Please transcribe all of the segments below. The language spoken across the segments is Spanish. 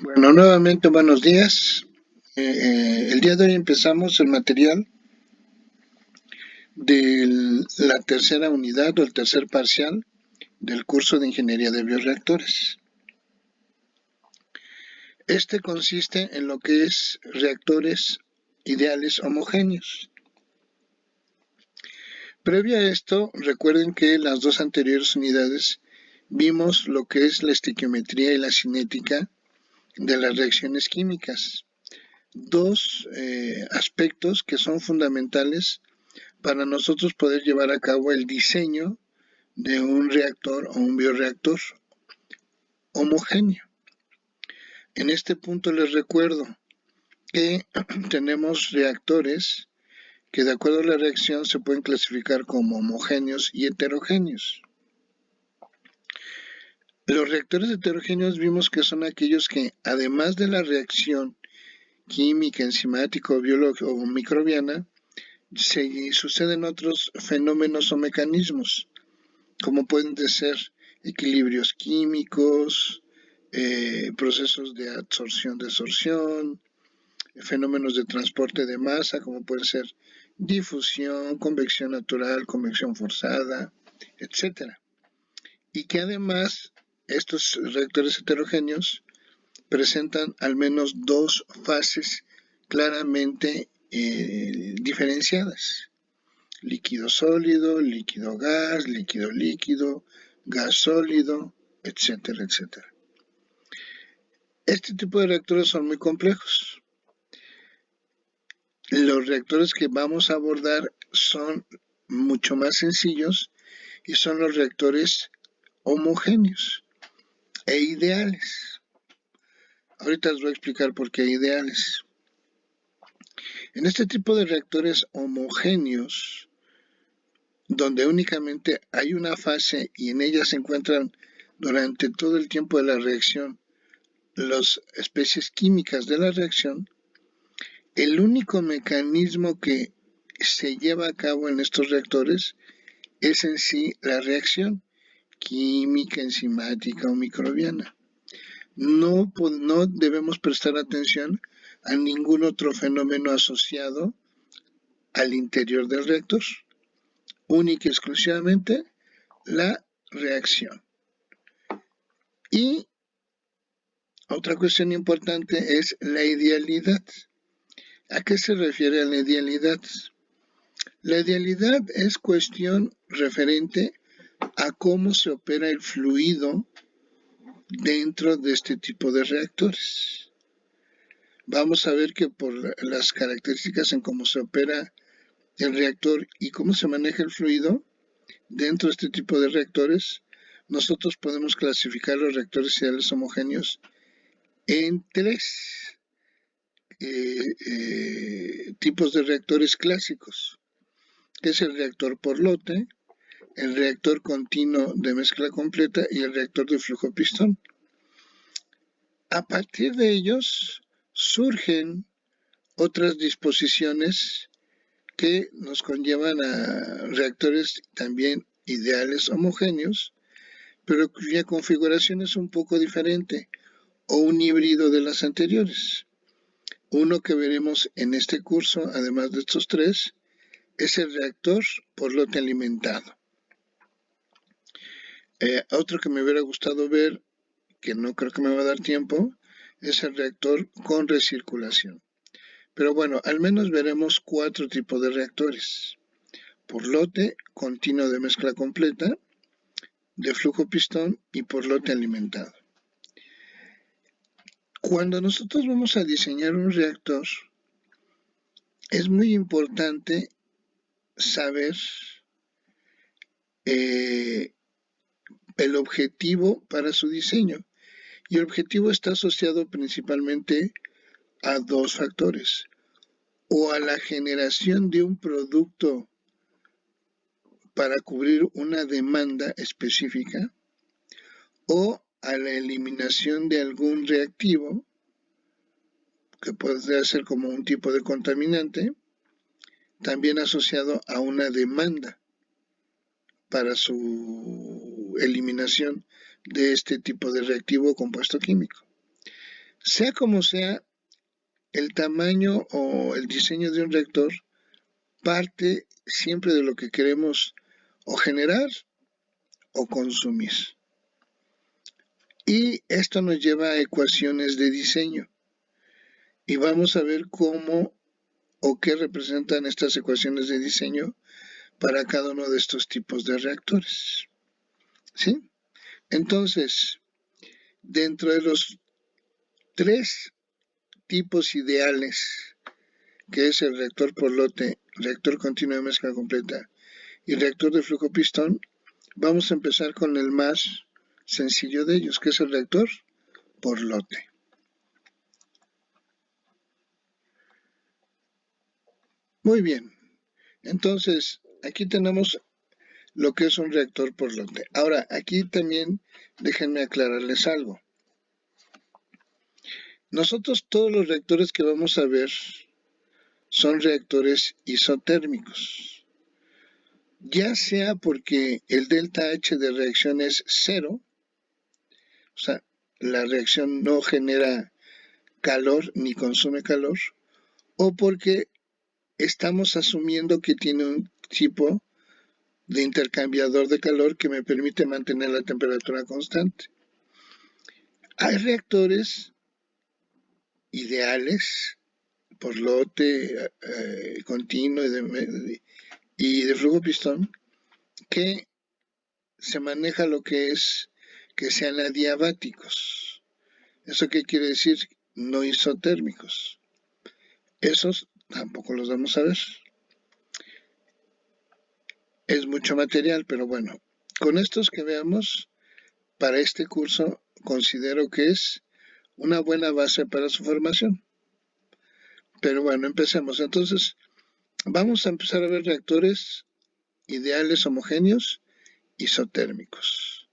Bueno, nuevamente buenos días. El día de hoy empezamos el material de la tercera unidad o el tercer parcial del curso de Ingeniería de Bioreactores. Este consiste en lo que es reactores ideales homogéneos. Previo a esto, recuerden que en las dos anteriores unidades vimos lo que es la estequiometría y la cinética de las reacciones químicas. Dos aspectos que son fundamentales para nosotros poder llevar a cabo el diseño de un reactor o un bioreactor homogéneo. En este punto les recuerdo que tenemos reactores que de acuerdo a la reacción se pueden clasificar como homogéneos y heterogéneos. Los reactores heterogéneos vimos que son aquellos que además de la reacción química, enzimática, biológica o microbiana, se suceden otros fenómenos o mecanismos como pueden ser equilibrios químicos, procesos de absorción-desorción, fenómenos de transporte de masa, como puede ser difusión, convección natural, convección forzada, etcétera. Y que además estos reactores heterogéneos presentan al menos dos fases claramente diferenciadas: líquido sólido, líquido gas, líquido líquido, gas sólido, etcétera, etcétera. Este tipo de reactores son muy complejos. Los reactores que vamos a abordar son mucho más sencillos y son los reactores homogéneos e ideales. Ahorita les voy a explicar por qué ideales. En este tipo de reactores homogéneos, donde únicamente hay una fase y en ella se encuentran durante todo el tiempo de la reacción las especies químicas de la reacción, el único mecanismo que se lleva a cabo en estos reactores es en sí la reacción química, enzimática o microbiana. No debemos prestar atención a ningún otro fenómeno asociado al interior del reactor, única y exclusivamente la reacción. Y otra cuestión importante es la idealidad. ¿A qué se refiere la idealidad? La idealidad es cuestión referente a cómo se opera el fluido dentro de este tipo de reactores. Vamos a ver que por las características en cómo se opera el reactor y cómo se maneja el fluido dentro de este tipo de reactores, nosotros podemos clasificar los reactores ideales homogéneos en tres tipos de reactores clásicos, que es el reactor por lote, el reactor continuo de mezcla completa y el reactor de flujo pistón. A partir de ellos surgen otras disposiciones que nos conllevan a reactores también ideales homogéneos, pero cuya configuración es un poco diferente o un híbrido de las anteriores. Uno que veremos en este curso, además de estos tres, es el reactor por lote alimentado. Otro que me hubiera gustado ver, que no creo que me va a dar tiempo, es el reactor con recirculación. Pero bueno, al menos veremos cuatro tipos de reactores: por lote, continuo de mezcla completa, de flujo pistón y por lote alimentado. Cuando nosotros vamos a diseñar un reactor, es muy importante saber el objetivo para su diseño. Y el objetivo está asociado principalmente a dos factores: o a la generación de un producto para cubrir una demanda específica, o a la eliminación de algún reactivo que puede ser como un tipo de contaminante, también asociado a una demanda para su eliminación de este tipo de reactivo o compuesto químico. Sea como sea, el tamaño o el diseño de un reactor parte siempre de lo que queremos o generar o consumir. Y esto nos lleva a ecuaciones de diseño. Y vamos a ver cómo o qué representan estas ecuaciones de diseño para cada uno de estos tipos de reactores. ¿Sí? Entonces, dentro de los 3 tipos ideales, que es el reactor por lote, reactor continuo de mezcla completa y reactor de flujo pistón, vamos a empezar con el más sencillo de ellos, que es el reactor por lote. Muy bien, entonces aquí tenemos lo que es un reactor por lote. Ahora, aquí también déjenme aclararles algo. Nosotros todos los reactores que vamos a ver son reactores isotérmicos, ya sea porque el delta H de reacción es 0, o sea, la reacción no genera calor ni consume calor, o porque estamos asumiendo que tiene un tipo de intercambiador de calor que me permite mantener la temperatura constante. Hay reactores ideales por lote continuo y de flujo pistón que se maneja lo que es que sean adiabáticos. ¿Eso qué quiere decir? No isotérmicos. Esos tampoco los vamos a ver. Es mucho material, pero bueno, con estos que veamos, para este curso considero que es una buena base para su formación. Pero bueno, empecemos. Entonces, vamos a empezar a ver reactores ideales homogéneos isotérmicos.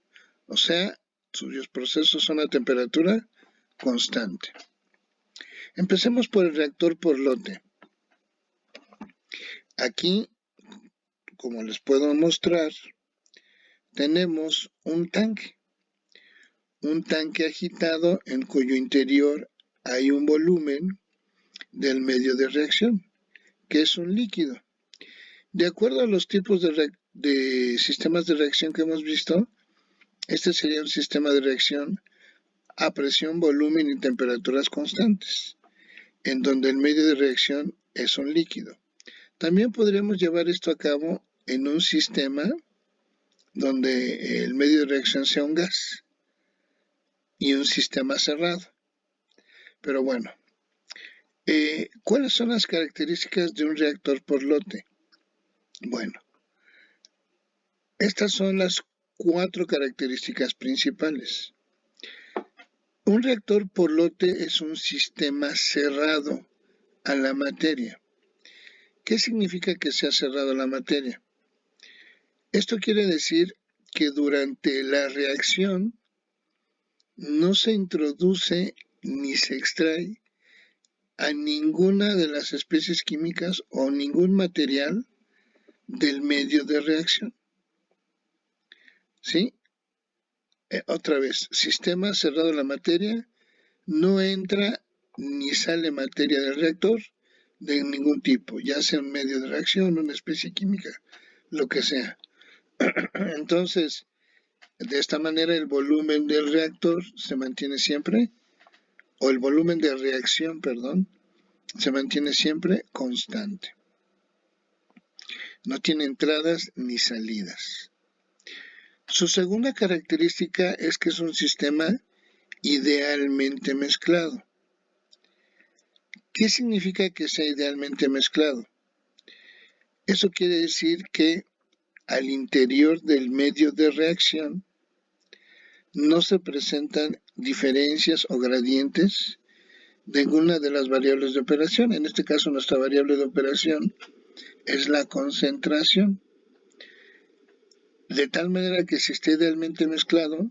O sea, cuyos procesos son a temperatura constante. Empecemos por el reactor por lote. Aquí, como les puedo mostrar, tenemos un tanque agitado en cuyo interior hay un volumen del medio de reacción, que es un líquido. De acuerdo a los tipos de sistemas de reacción que hemos visto, este sería un sistema de reacción a presión, volumen y temperaturas constantes, en donde el medio de reacción es un líquido. También podríamos llevar esto a cabo en un sistema donde el medio de reacción sea un gas y un sistema cerrado. Pero bueno, ¿cuáles son las características de un reactor por lote? Bueno, estas son las 4 características principales. Un reactor por lote es un sistema cerrado a la materia. ¿Qué significa que sea cerrado a la materia? Esto quiere decir que durante la reacción no se introduce ni se extrae a ninguna de las especies químicas o ningún material del medio de reacción. ¿Sí? Otra vez, sistema cerrado a la materia, no entra ni sale materia del reactor de ningún tipo, ya sea un medio de reacción, una especie química, lo que sea. Entonces, de esta manera el volumen del reactor se mantiene siempre, o el volumen de reacción, perdón, se mantiene siempre constante. No tiene entradas ni salidas. Su segunda característica es que es un sistema idealmente mezclado. ¿Qué significa que sea idealmente mezclado? Eso quiere decir que al interior del medio de reacción no se presentan diferencias o gradientes de ninguna de las variables de operación. En este caso, nuestra variable de operación es la concentración. De tal manera que si está idealmente mezclado,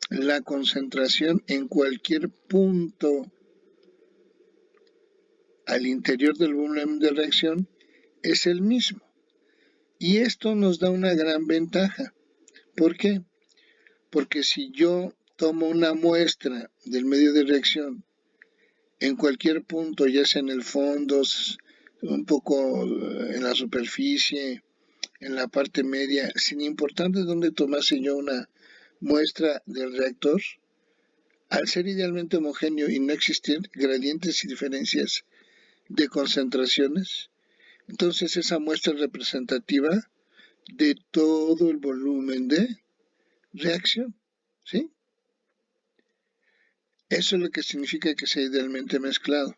la concentración en cualquier punto al interior del volumen de reacción es el mismo. Y esto nos da una gran ventaja. ¿Por qué? Porque si yo tomo una muestra del medio de reacción en cualquier punto, ya sea en el fondo, un poco en la superficie, en la parte media, sin importar de dónde tomase yo una muestra del reactor, al ser idealmente homogéneo y no existir gradientes y diferencias de concentraciones, entonces esa muestra es representativa de todo el volumen de reacción, ¿sí? Eso es lo que significa que sea idealmente mezclado.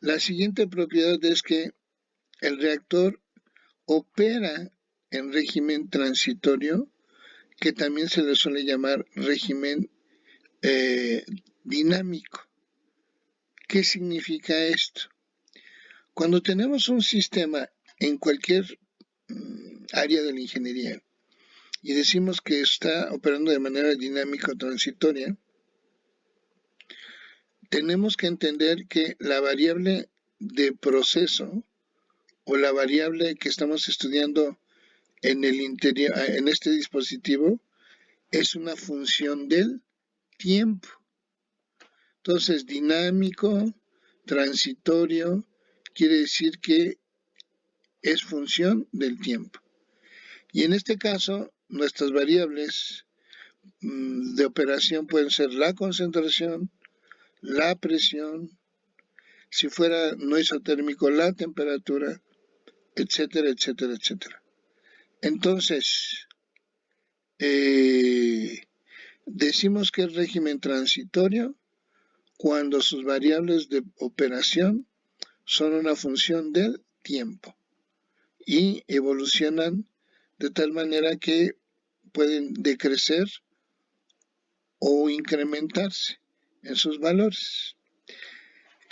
La siguiente propiedad es que el reactor opera en régimen transitorio, que también se le suele llamar régimen dinámico. ¿Qué significa esto? Cuando tenemos un sistema en cualquier área de la ingeniería y decimos que está operando de manera dinámica o transitoria, tenemos que entender que la variable de proceso o la variable que estamos estudiando en el interior, en este dispositivo, es una función del tiempo. Entonces, dinámico, transitorio, quiere decir que es función del tiempo. Y en este caso, nuestras variables de operación pueden ser la concentración, la presión, si fuera no isotérmico, la temperatura, etcétera, etcétera, etcétera. Entonces, decimos que es régimen transitorio cuando sus variables de operación son una función del tiempo y evolucionan de tal manera que pueden decrecer o incrementarse en sus valores.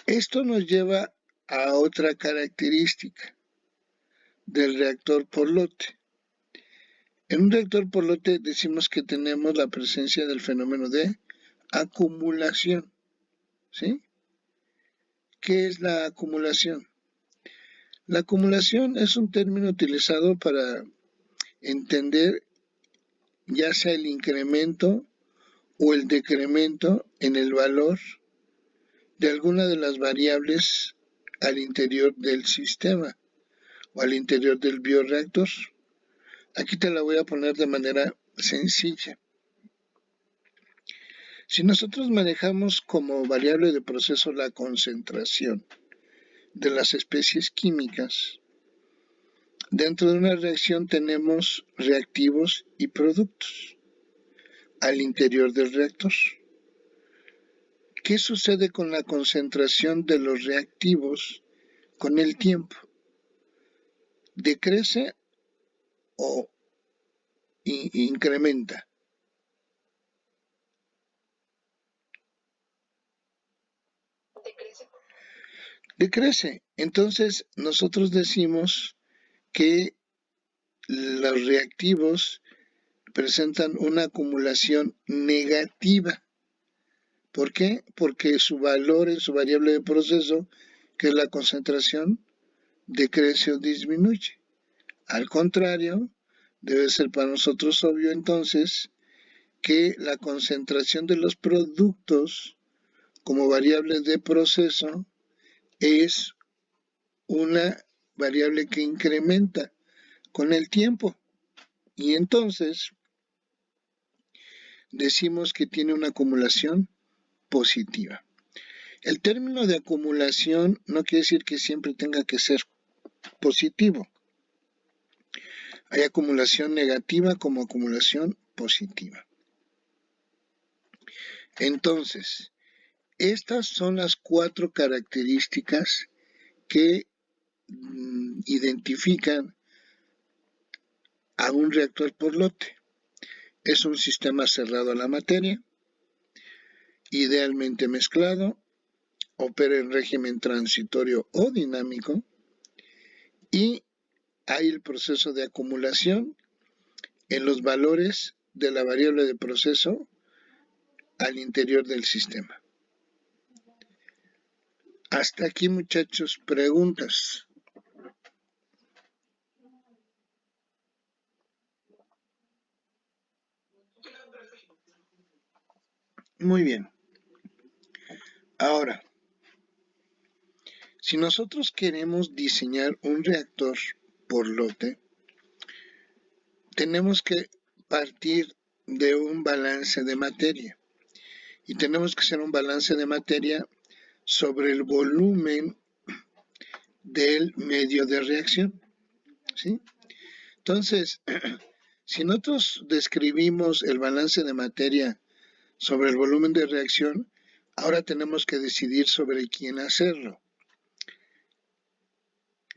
Esto nos lleva a otra característica del reactor por lote. En un reactor por lote decimos que tenemos la presencia del fenómeno de acumulación, ¿sí? ¿Qué es la acumulación? La acumulación es un término utilizado para entender ya sea el incremento o el decremento en el valor de alguna de las variables al interior del sistema o al interior del bioreactor. Aquí te la voy a poner de manera sencilla. Si nosotros manejamos como variable de proceso la concentración de las especies químicas, dentro de una reacción tenemos reactivos y productos al interior del reactor. ¿Qué sucede con la concentración de los reactivos con el tiempo? ¿Decrece o incrementa? Decrece. Entonces nosotros decimos que los reactivos presentan una acumulación negativa. ¿Por qué? Porque su valor en su variable de proceso, que es la concentración, decrece o disminuye. Al contrario, debe ser para nosotros obvio entonces que la concentración de los productos como variable de proceso es una variable que incrementa con el tiempo. Y entonces decimos que tiene una acumulación positiva. El término de acumulación no quiere decir que siempre tenga que ser positivo. Hay acumulación negativa como acumulación positiva. Entonces, estas son las 4 características que identifican a un reactor por lote. Es un sistema cerrado a la materia, idealmente mezclado, opera en régimen transitorio o dinámico y hay el proceso de acumulación en los valores de la variable de proceso al interior del sistema. Hasta aquí, muchachos, preguntas. Muy bien. Ahora, si nosotros queremos diseñar un reactor por lote, tenemos que partir de un balance de materia. Y tenemos que hacer un balance de materia sobre el volumen del medio de reacción, ¿sí? Entonces, si nosotros describimos el balance de materia sobre el volumen de reacción, ahora tenemos que decidir sobre quién hacerlo.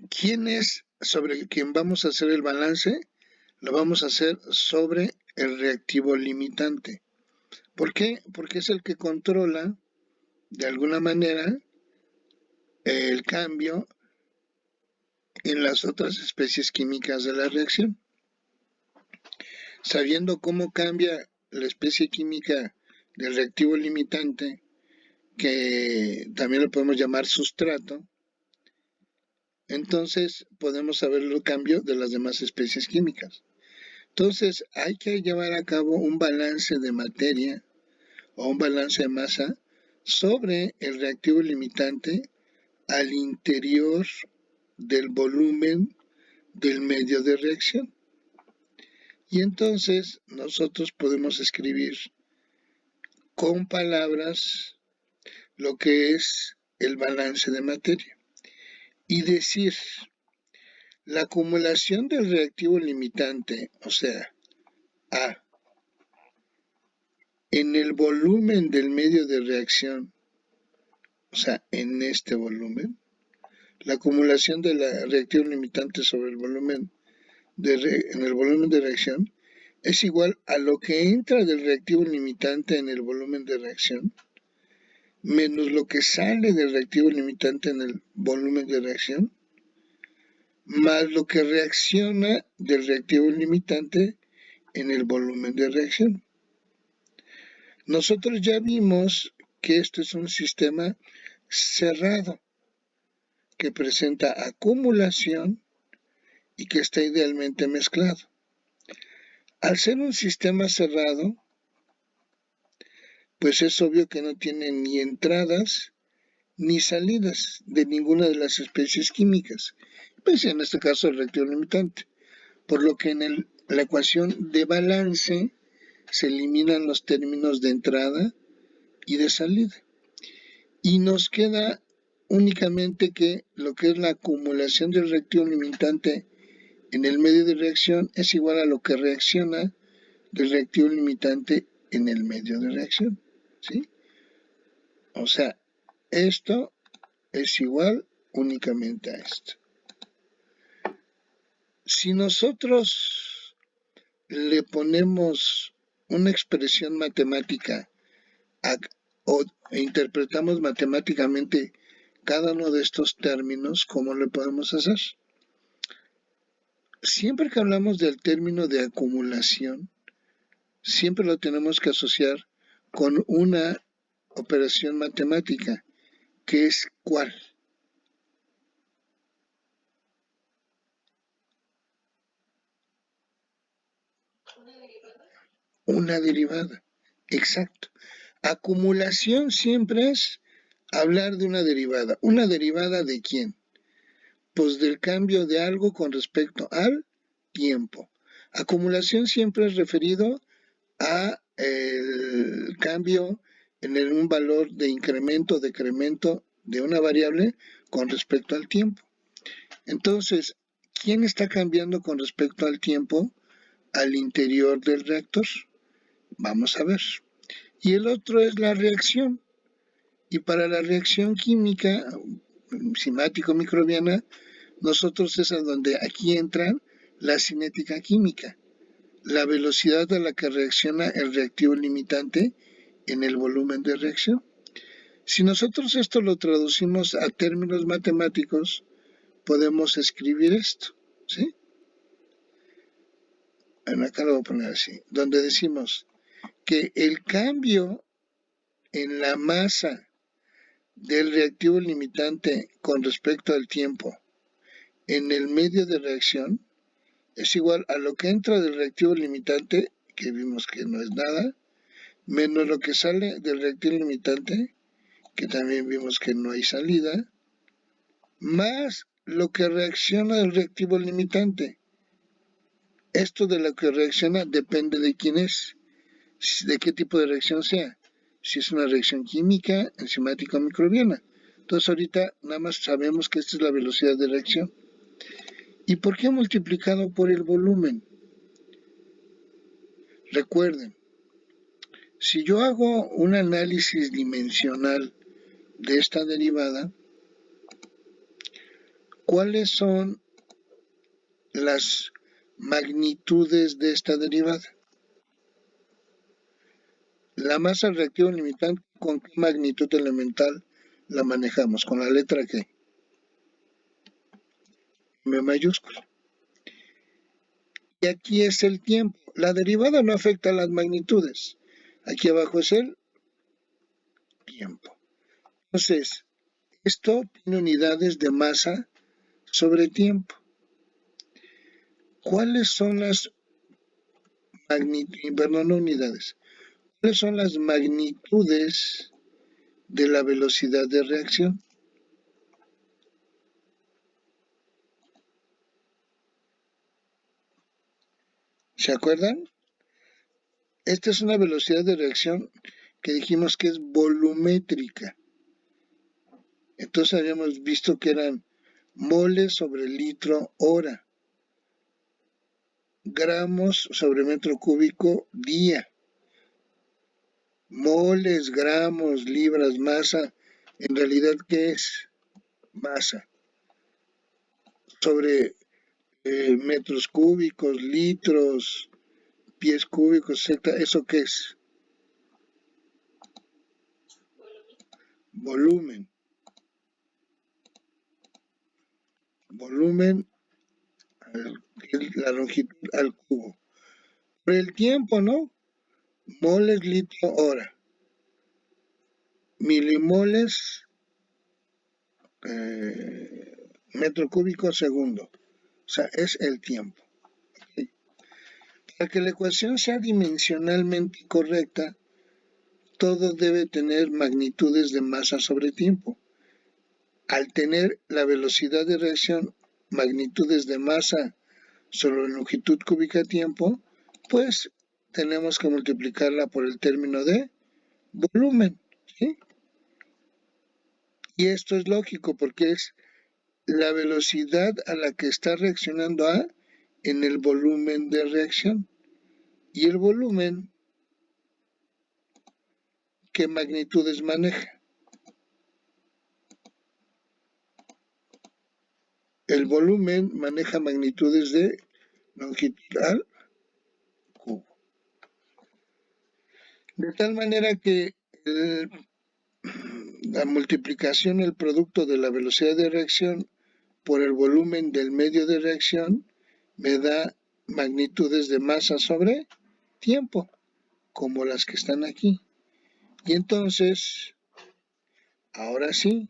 ¿Quién es sobre quien vamos a hacer el balance? Lo vamos a hacer sobre el reactivo limitante. ¿Por qué? Porque es el que controla, de alguna manera, el cambio en las otras especies químicas de la reacción. Sabiendo cómo cambia la especie química del reactivo limitante, que también lo podemos llamar sustrato, entonces podemos saber el cambio de las demás especies químicas. Entonces hay que llevar a cabo un balance de materia o un balance de masa sobre el reactivo limitante al interior del volumen del medio de reacción. Y entonces nosotros podemos escribir con palabras lo que es el balance de materia y decir la acumulación del reactivo limitante, o sea, A, en el volumen del medio de reacción, o sea, en este volumen, la acumulación del reactivo limitante sobre el volumen en el volumen de reacción es igual a lo que entra del reactivo limitante en el volumen de reacción menos lo que sale del reactivo limitante en el volumen de reacción más lo que reacciona del reactivo limitante en el volumen de reacción. Nosotros ya vimos que esto es un sistema cerrado que presenta acumulación y que está idealmente mezclado. Al ser un sistema cerrado, pues es obvio que no tiene ni entradas ni salidas de ninguna de las especies químicas, pues en este caso el reactivo limitante, por lo que en la ecuación de balance se eliminan los términos de entrada y de salida. Y nos queda únicamente que lo que es la acumulación del reactivo limitante en el medio de reacción es igual a lo que reacciona del reactivo limitante en el medio de reacción, ¿sí? O sea, esto es igual únicamente a esto. Si nosotros le ponemos una expresión matemática o interpretamos matemáticamente cada uno de estos términos, ¿cómo lo podemos hacer? Siempre que hablamos del término de acumulación, siempre lo tenemos que asociar con una operación matemática, que es ¿cuál? Una derivada. Exacto. Acumulación siempre es hablar de una derivada. ¿Una derivada de quién? Pues del cambio de algo con respecto al tiempo. Acumulación siempre es referido a el cambio en un valor de incremento o decremento de una variable con respecto al tiempo. Entonces, ¿quién está cambiando con respecto al tiempo al interior del reactor? Vamos a ver. Y el otro es la reacción. Y para la reacción química, enzimático-microbiana, nosotros es a donde aquí entra la cinética química, la velocidad a la que reacciona el reactivo limitante en el volumen de reacción. Si nosotros esto lo traducimos a términos matemáticos, podemos escribir esto, ¿sí? Bueno, acá lo voy a poner así, donde decimos que el cambio en la masa del reactivo limitante con respecto al tiempo en el medio de reacción es igual a lo que entra del reactivo limitante, que vimos que no es nada, menos lo que sale del reactivo limitante, que también vimos que no hay salida, más lo que reacciona del reactivo limitante. Esto de lo que reacciona depende de quién es, de qué tipo de reacción sea. Si es una reacción química, enzimática o microbiana. Entonces ahorita nada más sabemos que esta es la velocidad de reacción. ¿Y por qué multiplicado por el volumen? Recuerden, si yo hago un análisis dimensional de esta derivada, ¿cuáles son las magnitudes de esta derivada? La masa reactiva limitante, ¿con qué magnitud elemental la manejamos? ¿Con la letra qué? M mayúscula. Y aquí es el tiempo. La derivada no afecta a las magnitudes. Aquí abajo es el tiempo. Entonces, esto tiene unidades de masa sobre tiempo. ¿Cuáles son las magnitudes? Perdón, no unidades. ¿Cuáles son las magnitudes de la velocidad de reacción? ¿Se acuerdan? Esta es una velocidad de reacción que dijimos que es volumétrica. Entonces habíamos visto que eran moles sobre litro hora, gramos sobre metro cúbico día, moles, gramos, libras, masa. En realidad, ¿qué es? Masa. Sobre metros cúbicos, litros, pies cúbicos, etc. ¿Eso qué es? Volumen. Volumen, la longitud al cubo. Por el tiempo, ¿no? Moles, litro, hora. Milimoles, metro cúbico, segundo. O sea, es el tiempo. ¿Okay? Para que la ecuación sea dimensionalmente correcta, todo debe tener magnitudes de masa sobre tiempo. Al tener la velocidad de reacción magnitudes de masa sobre longitud cúbica tiempo, pues tenemos que multiplicarla por el término de volumen. ¿Sí? Y esto es lógico porque es la velocidad a la que está reaccionando A en el volumen de reacción. Y el volumen, ¿qué magnitudes maneja? El volumen maneja magnitudes de longitud al cubo. De tal manera que la multiplicación, el producto de la velocidad de reacción por el volumen del medio de reacción, me da magnitudes de masa sobre tiempo, como las que están aquí. Y entonces, ahora sí,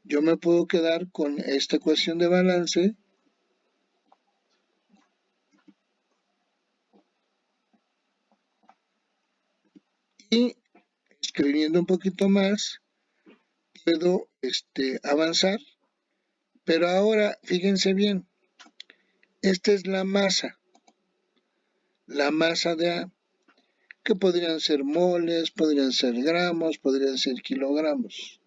yo me puedo quedar con esta ecuación de balance y escribiendo un poquito más, puedo avanzar. Pero ahora, fíjense bien, esta es la masa de A, que podrían ser moles, podrían ser gramos, podrían ser kilogramos.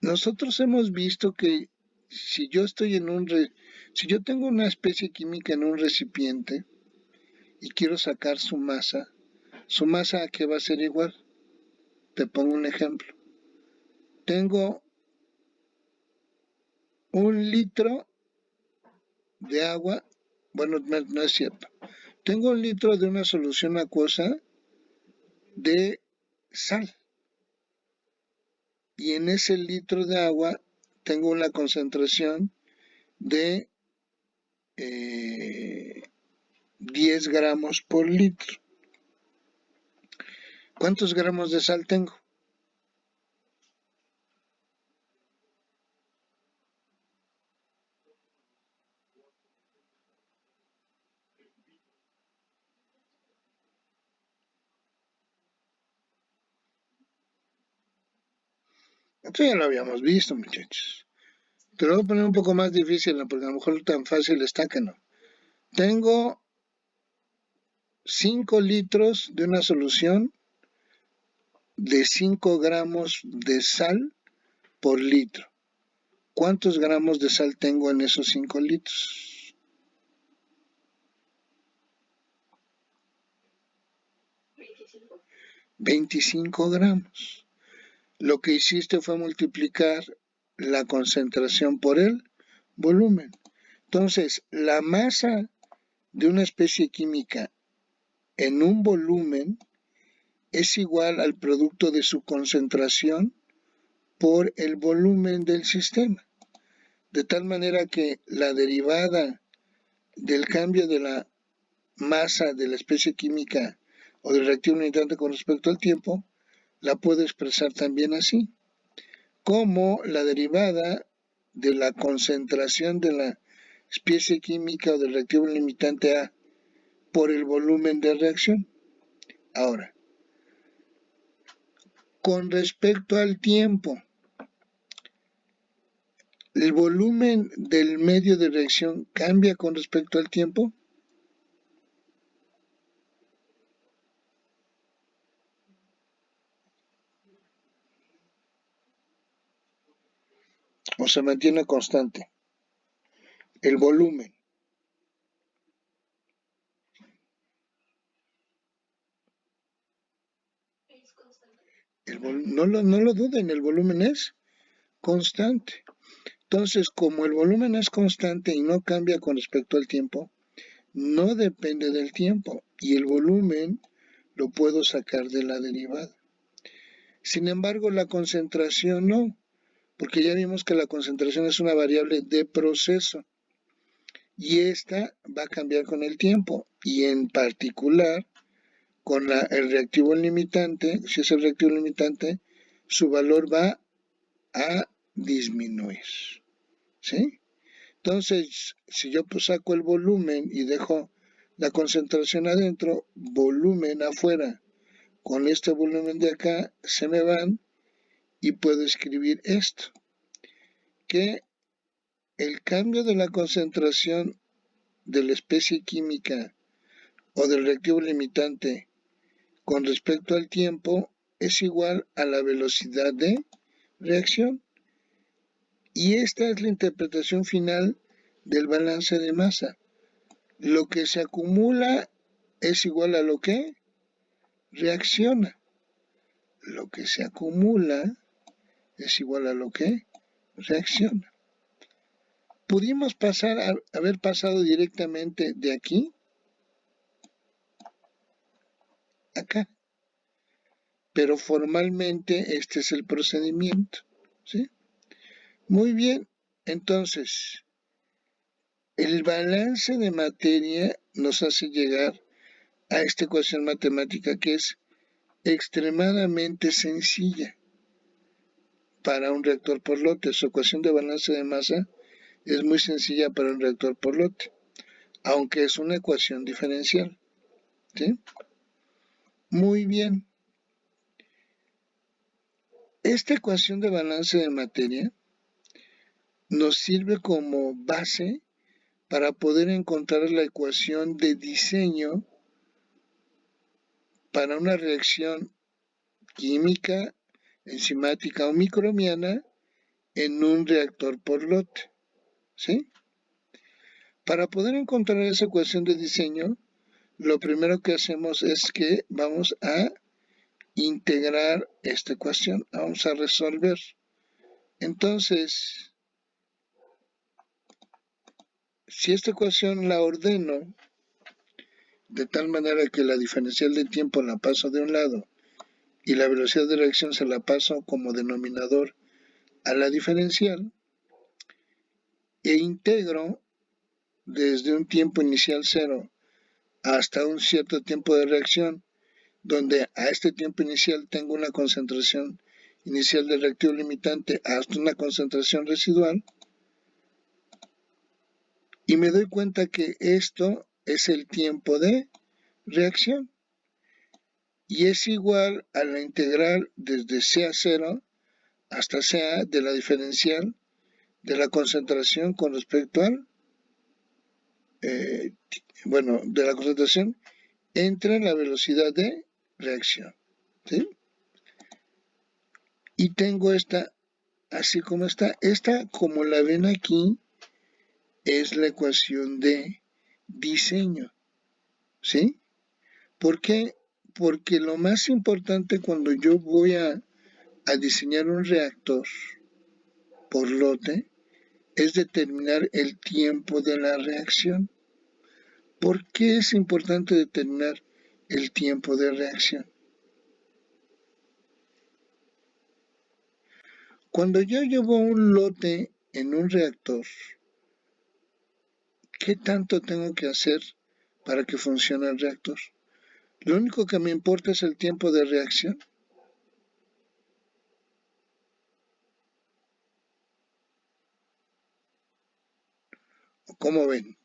Nosotros hemos visto que si yo estoy si yo tengo una especie química en un recipiente y quiero sacar su masa ¿a qué va a ser igual? Te pongo un ejemplo. Tengo un litro de agua, bueno, no es cierto. Tengo un litro de una solución acuosa de sal. Y en ese litro de agua tengo una concentración de 10 gramos por litro. ¿Cuántos gramos de sal tengo? Esto ya lo habíamos visto, muchachos. Te lo voy a poner un poco más difícil, ¿no? Porque a lo mejor tan fácil está que no. Tengo 5 litros de una solución de 5 gramos de sal por litro. ¿Cuántos gramos de sal tengo en esos 5 litros? 25 gramos. Lo que hiciste fue multiplicar la concentración por el volumen. Entonces, la masa de una especie química en un volumen es igual al producto de su concentración por el volumen del sistema. De tal manera que la derivada del cambio de la masa de la especie química o del reactivo limitante con respecto al tiempo, la puedo expresar también así, como la derivada de la concentración de la especie química o del reactivo limitante A por el volumen de reacción. Ahora, con respecto al tiempo, ¿el volumen del medio de reacción cambia con respecto al tiempo? ¿O se mantiene constante? El volumen. No lo duden, el volumen es constante. Entonces, como el volumen es constante y no cambia con respecto al tiempo, no depende del tiempo y el volumen lo puedo sacar de la derivada. Sin embargo, la concentración no, porque ya vimos que la concentración es una variable de proceso y esta va a cambiar con el tiempo y en particular con el reactivo limitante, si es el reactivo limitante, su valor va a disminuir, ¿sí? Entonces, si yo pues saco el volumen y dejo la concentración adentro, volumen afuera, con este volumen de acá se me van y puedo escribir esto, que el cambio de la concentración de la especie química o del reactivo limitante con respecto al tiempo es igual a la velocidad de reacción. Y esta es la interpretación final del balance de masa. Lo que se acumula es igual a lo que reacciona. Lo que se acumula es igual a lo que reacciona. Pudimos haber pasado directamente de aquí a acá, pero formalmente este es el procedimiento, ¿sí? Muy bien, entonces, el balance de materia nos hace llegar a esta ecuación matemática que es extremadamente sencilla para un reactor por lote. Su ecuación de balance de masa es muy sencilla para un reactor por lote, aunque es una ecuación diferencial, ¿sí? Muy bien. Esta ecuación de balance de materia nos sirve como base para poder encontrar la ecuación de diseño para una reacción química, enzimática o microbiana en un reactor por lote, ¿sí? Para poder encontrar esa ecuación de diseño, lo primero que hacemos es que vamos a integrar esta ecuación, vamos a resolver. Entonces, si esta ecuación la ordeno de tal manera que la diferencial de tiempo la paso de un lado y la velocidad de reacción se la paso como denominador a la diferencial e integro desde un tiempo inicial cero hasta un cierto tiempo de reacción, donde a este tiempo inicial tengo una concentración inicial del reactivo limitante hasta una concentración residual, y me doy cuenta que esto es el tiempo de reacción y es igual a la integral desde C a 0 hasta sea de la diferencial de la concentración con respecto al, de la concentración entre la velocidad de reacción. ¿Sí? Y tengo esta así como está. Esta, como la ven aquí, es la ecuación de diseño. ¿Sí? ¿Por qué? Porque lo más importante cuando yo voy a diseñar un reactor por lote es determinar el tiempo de la reacción. ¿Por qué es importante determinar el tiempo de reacción? Cuando yo llevo un lote en un reactor, ¿qué tanto tengo que hacer para que funcione el reactor? Lo único que me importa es el tiempo de reacción. ¿Cómo ven?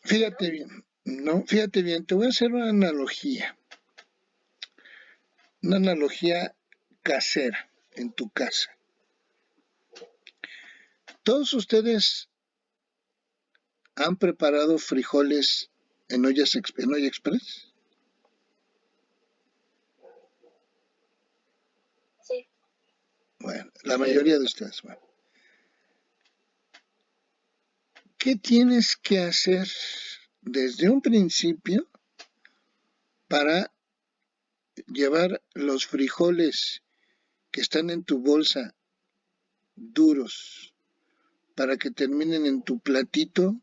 Fíjate bien, no, fíjate bien, te voy a hacer una analogía casera en tu casa. Todos ustedes han preparado frijoles en olla express. Sí. Bueno, la mayoría de ustedes. Bueno. ¿Qué tienes que hacer desde un principio para llevar los frijoles que están en tu bolsa duros para que terminen en tu platito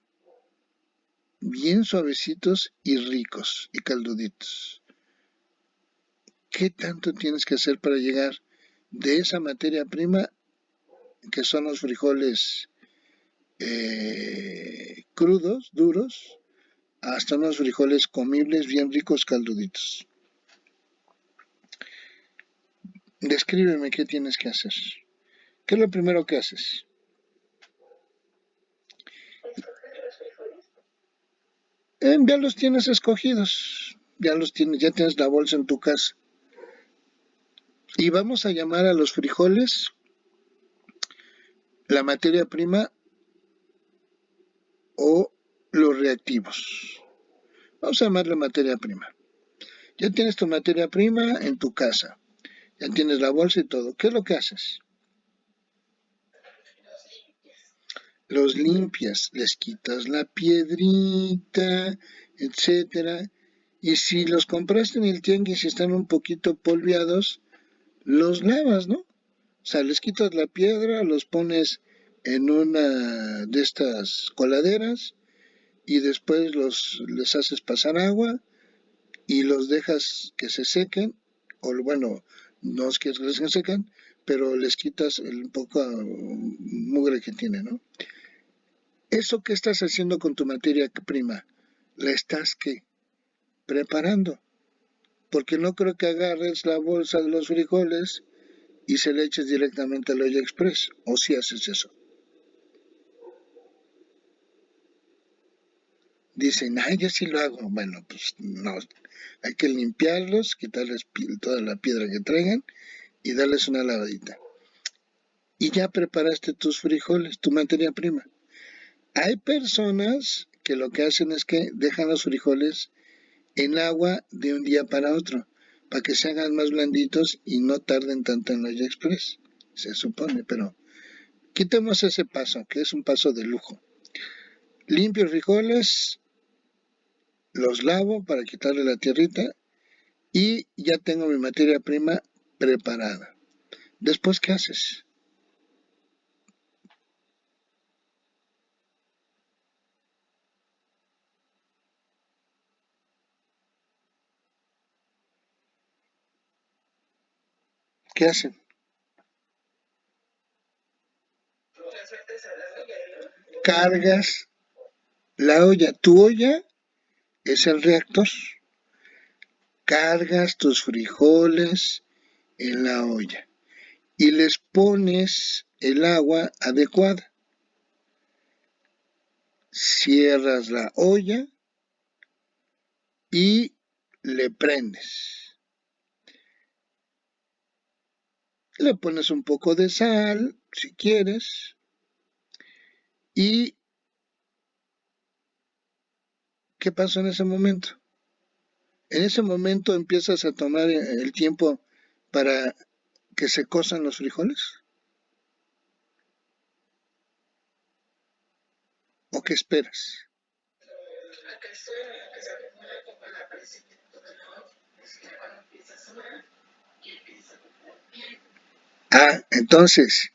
bien suavecitos y ricos y calduditos? ¿Qué tanto tienes que hacer para llegar de esa materia prima que son los frijoles crudos, duros, hasta unos frijoles comibles bien ricos, calduditos? Descríbeme qué tienes que hacer. ¿Qué es lo primero que haces? ¿Escoger los frijoles? Ya los tienes escogidos, ya tienes la bolsa en tu casa. Y vamos a llamar a los frijoles la materia prima o los reactivos. Vamos a llamarle materia prima. Ya tienes tu materia prima en tu casa. Ya tienes la bolsa y todo. ¿Qué es lo que haces? Los limpias, les quitas la piedrita, etcétera. Y si los compraste en el tianguis y están un poquito polveados, los lavas, ¿no? O sea, les quitas la piedra, los pones en una de estas coladeras y después les haces pasar agua y los dejas que se sequen, o bueno, no es que se sequen, pero les quitas el poco mugre que tiene, ¿no? ¿Eso que estás haciendo con tu materia prima? ¿La estás qué? Preparando. Porque no creo que agarres la bolsa de los frijoles y se le eches directamente al olla express. ¿O si haces eso? Dicen, ay, yo sí lo hago. Bueno, pues no. Hay que limpiarlos, quitarles toda la piedra que traigan y darles una lavadita. Y ya preparaste tus frijoles, tu materia prima. Hay personas que lo que hacen es que dejan los frijoles en agua de un día para otro, para que se hagan más blanditos y no tarden tanto en la olla express, se supone, pero quitemos ese paso, que es un paso de lujo. Limpio frijoles, los lavo para quitarle la tierrita y ya tengo mi materia prima preparada. Después, ¿qué haces? ¿Qué hacen? Cargas la olla. Tu olla es el reactor. Cargas tus frijoles en la olla y les pones el agua adecuada. Cierras la olla y le prendes. Le pones un poco de sal, si quieres, y ¿qué pasó en ese momento? En ese momento empiezas a tomar el tiempo para que se cosan los frijoles. ¿O qué esperas? Entonces,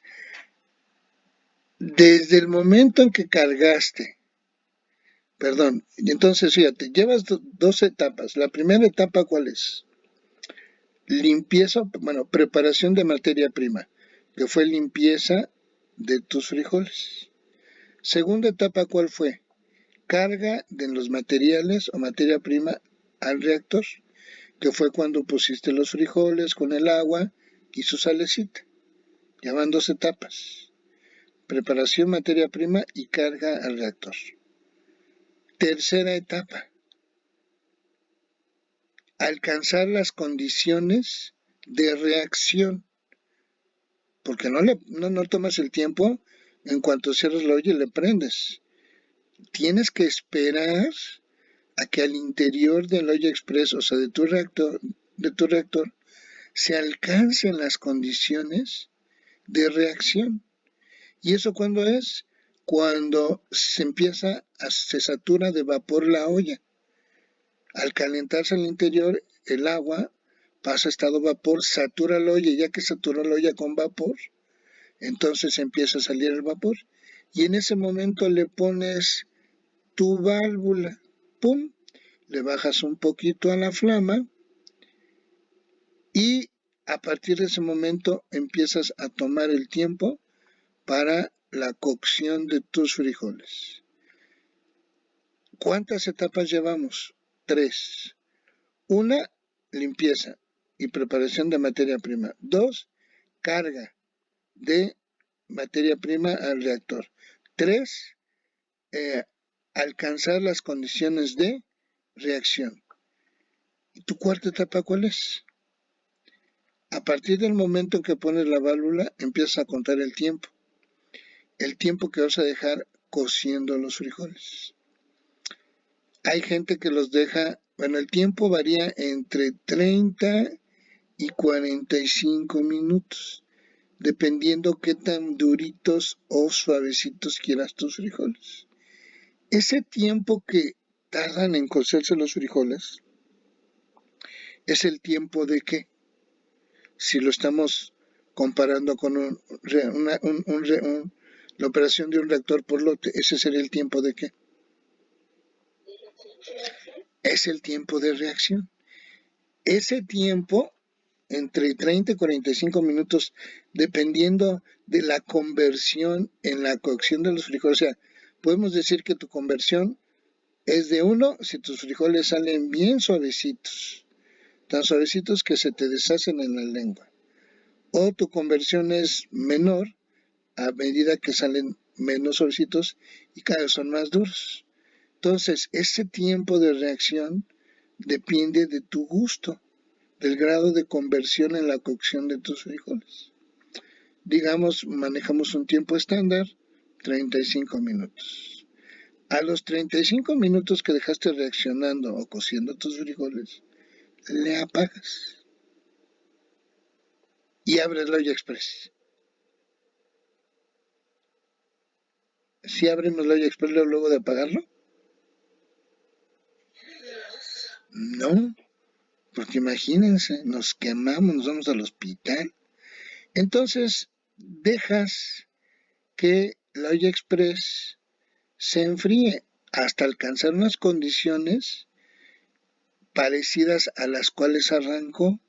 desde el momento en que cargaste, perdón, entonces fíjate, llevas dos etapas. La primera etapa, ¿cuál es? Limpieza, bueno, preparación de materia prima, que fue limpieza de tus frijoles. Segunda etapa, ¿cuál fue? Carga de los materiales o materia prima al reactor, que fue cuando pusiste los frijoles con el agua y su salecita. Ya van dos etapas. Preparación, materia prima y carga al reactor. Tercera etapa. Alcanzar las condiciones de reacción. Porque no tomas el tiempo, en cuanto cierras la olla le prendes. Tienes que esperar a que al interior del olla express, o sea, de tu reactor, se alcancen las condiciones de reacción. ¿Y eso cuándo es? Cuando se satura de vapor la olla. Al calentarse al interior, el agua pasa a estado vapor, satura la olla, ya que satura la olla con vapor, entonces empieza a salir el vapor. Y en ese momento le pones tu válvula, ¡pum! Le bajas un poquito a la flama y a partir de ese momento empiezas a tomar el tiempo para la cocción de tus frijoles. ¿Cuántas etapas llevamos? 3. Una, limpieza y preparación de materia prima. 2, carga de materia prima al reactor. 3, alcanzar las condiciones de reacción. ¿Y tu cuarta etapa cuál es? A partir del momento en que pones la válvula, empiezas a contar el tiempo. El tiempo que vas a dejar cociendo los frijoles. Hay gente que los deja, bueno, el tiempo varía entre 30 y 45 minutos, dependiendo qué tan duritos o suavecitos quieras tus frijoles. Ese tiempo que tardan en cocerse los frijoles es el tiempo de qué. Si lo estamos comparando con la operación de un reactor por lote, ese sería el tiempo de qué. Es el tiempo de reacción. Ese tiempo, entre 30 y 45 minutos, dependiendo de la conversión en la cocción de los frijoles. O sea, podemos decir que tu conversión es de 1 si tus frijoles salen bien suavecitos, tan suavecitos que se te deshacen en la lengua. O tu conversión es menor a medida que salen menos suavecitos y cada vez son más duros. Entonces, ese tiempo de reacción depende de tu gusto, del grado de conversión en la cocción de tus frijoles. Digamos, manejamos un tiempo estándar, 35 minutos. A los 35 minutos que dejaste reaccionando o cociendo tus frijoles, le apagas y abres la olla express. ¿Si abrimos la olla express luego de apagarlo? No, porque imagínense, nos quemamos, nos vamos al hospital. Entonces, dejas que la olla express se enfríe hasta alcanzar unas condiciones parecidas a las cuales arrancó,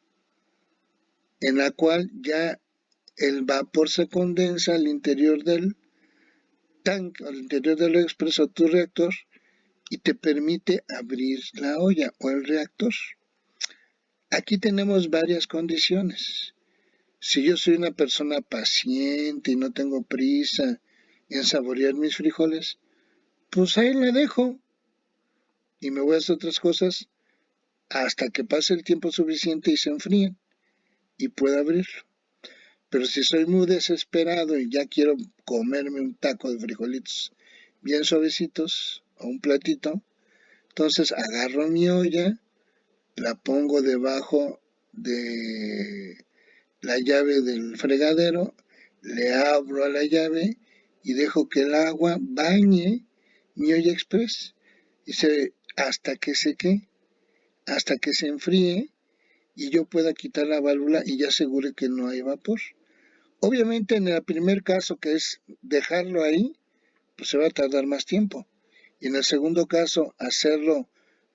en la cual ya el vapor se condensa al interior del tanque, al interior del expreso o tu reactor, y te permite abrir la olla o el reactor. Aquí tenemos varias condiciones. Si yo soy una persona paciente y no tengo prisa en saborear mis frijoles, pues ahí la dejo y me voy a hacer otras cosas hasta que pase el tiempo suficiente y se enfríen y pueda abrirlo. Pero si soy muy desesperado y ya quiero comerme un taco de frijolitos bien suavecitos o un platito, entonces agarro mi olla, la pongo debajo de la llave del fregadero, le abro a la llave y dejo que el agua bañe mi olla express y hasta que seque, hasta que se enfríe y yo pueda quitar la válvula y ya asegure que no hay vapor. Obviamente en el primer caso, que es dejarlo ahí, pues se va a tardar más tiempo. Y en el segundo caso, hacerlo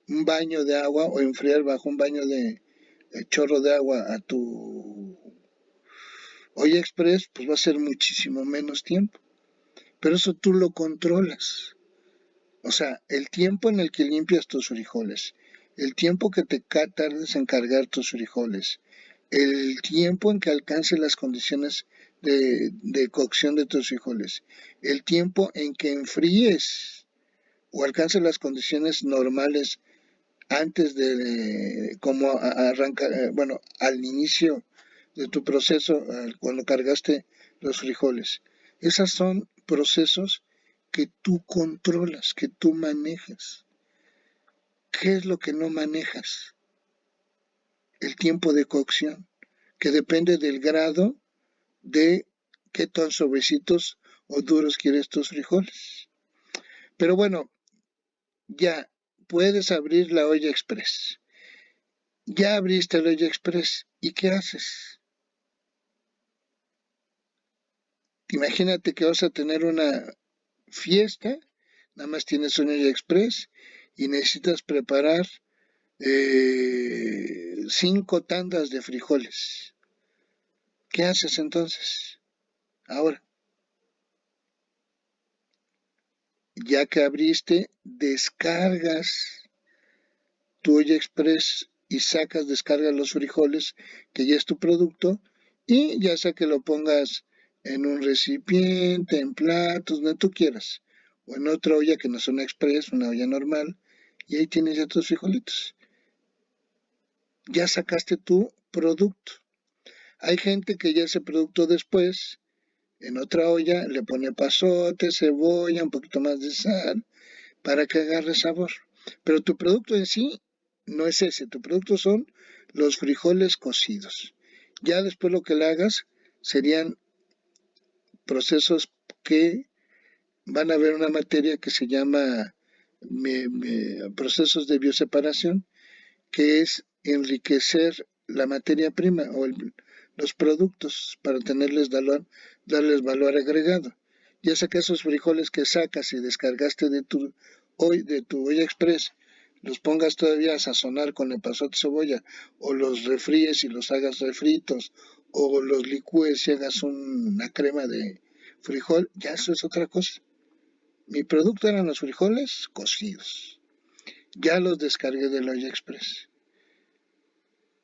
un baño de agua o enfriar bajo un baño de chorro de agua a tu olla express, pues va a ser muchísimo menos tiempo. Pero eso tú lo controlas. O sea, el tiempo en el que limpias tus frijoles, el tiempo que te tardes en cargar tus frijoles, el tiempo en que alcance las condiciones de cocción de tus frijoles, el tiempo en que enfríes o alcance las condiciones normales antes de como arranca, bueno, al inicio de tu proceso, cuando cargaste los frijoles. Esos son procesos que tú controlas, que tú manejas. ¿Qué es lo que no manejas? El tiempo de cocción, que depende del grado de qué tan suavecitos o duros quieres tus frijoles. Pero bueno, ya puedes abrir la olla express. Ya abriste la olla express. ¿Y qué haces? Imagínate que vas a tener una fiesta, nada más tienes una olla express y necesitas preparar 5 tandas de frijoles. ¿Qué haces entonces? Ahora, ya que abriste, descargas tu olla express y descargas los frijoles, que ya es tu producto, y ya sea que lo pongas en un recipiente, en platos, donde tú quieras, o en otra olla que no es una express, una olla normal, y ahí tienes ya tus frijolitos. Ya sacaste tu producto. Hay gente que ya ese producto después, en otra olla, le pone pasote, cebolla, un poquito más de sal, para que agarre sabor. Pero tu producto en sí no es ese, tu producto son los frijoles cocidos. Ya después lo que le hagas serían procesos que van a ver una materia que se llama procesos de bioseparación, que es enriquecer la materia prima o los productos para darles valor agregado. Ya sea que esos frijoles que sacas y descargaste de tu olla express, los pongas todavía a sazonar con epazote cebolla, o los refríes y los hagas refritos, o los licúes y hagas una crema de frijol, ya eso es otra cosa. Mi producto eran los frijoles cocidos. Ya los descargué del olla express.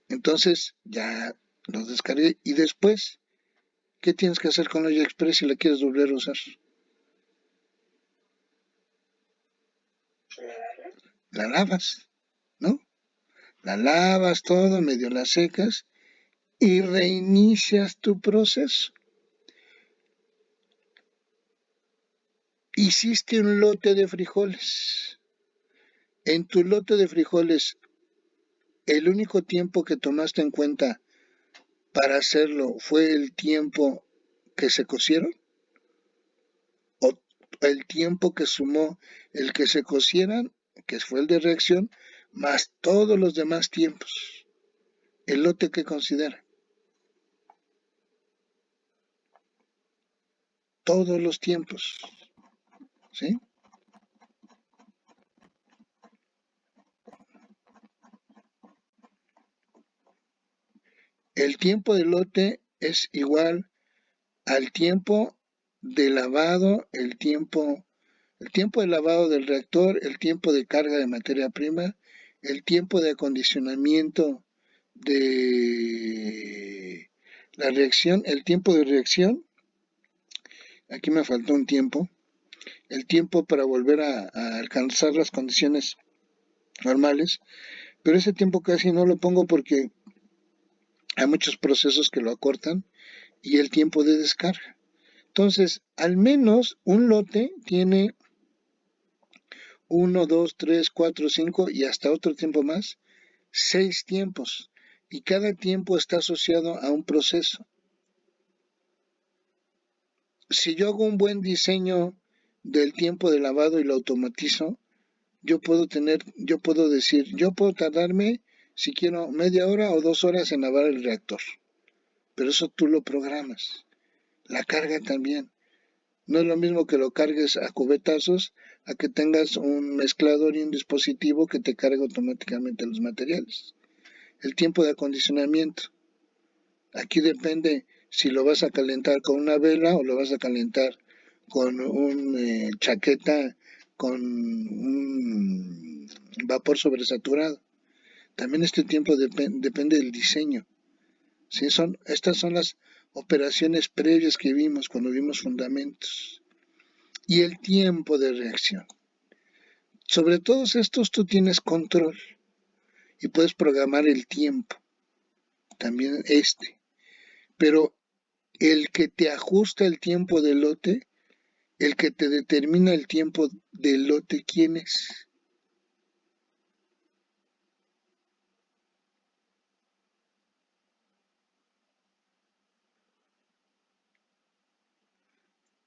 Entonces ya los descargué y después, ¿qué tienes que hacer con la olla express si la quieres volver a usar? La lavas, ¿no? La lavas todo, medio la secas y reinicias tu proceso. Hiciste un lote de frijoles. En tu lote de frijoles, el único tiempo que tomaste en cuenta para hacerlo fue el tiempo que se cocieron, o el tiempo que sumó el que se cocieran, que fue el de reacción, más todos los demás tiempos. El lote que considera. Todos los tiempos. ¿Sí? El tiempo del lote es igual al tiempo de lavado, el tiempo de lavado del reactor, el tiempo de carga de materia prima, el tiempo de acondicionamiento de la reacción, el tiempo de reacción, aquí me faltó un tiempo, el tiempo para volver a alcanzar las condiciones normales, Pero ese tiempo casi no lo pongo porque hay muchos procesos que lo acortan y el tiempo de descarga. Entonces, al menos un lote tiene 1, 2, 3, 4, 5 y hasta otro tiempo más, 6 tiempos. Y cada tiempo está asociado a un proceso. Si yo hago un buen diseño del tiempo de lavado y lo automatizo, yo puedo decir, yo puedo tardarme, si quiero, media hora o 2 horas en lavar el reactor. Pero eso tú lo programas. La carga también. No es lo mismo que lo cargues a cubetazos a que tengas un mezclador y un dispositivo que te cargue automáticamente los materiales. El tiempo de acondicionamiento. Aquí depende si lo vas a calentar con una vela o lo vas a calentar con un chaqueta con un vapor sobresaturado. También este tiempo depende del diseño. ¿Sí? Estas son las operaciones previas que vimos cuando vimos fundamentos. Y el tiempo de reacción. Sobre todos estos tú tienes control y puedes programar el tiempo. También Pero el que te ajusta el tiempo del lote, el que te determina el tiempo del lote, ¿quién es?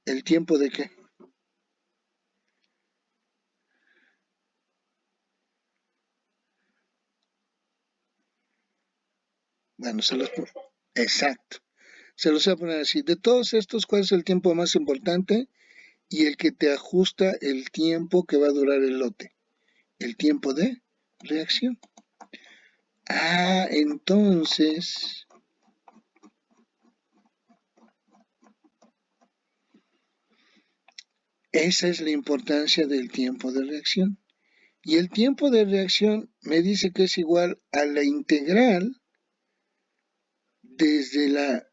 ¿El tiempo de qué? Bueno, exacto. Se los voy a poner así. De todos estos, ¿cuál es el tiempo más importante? Y el que te ajusta el tiempo que va a durar el lote. El tiempo de reacción. Entonces, esa es la importancia del tiempo de reacción. Y el tiempo de reacción me dice que es igual a la integral desde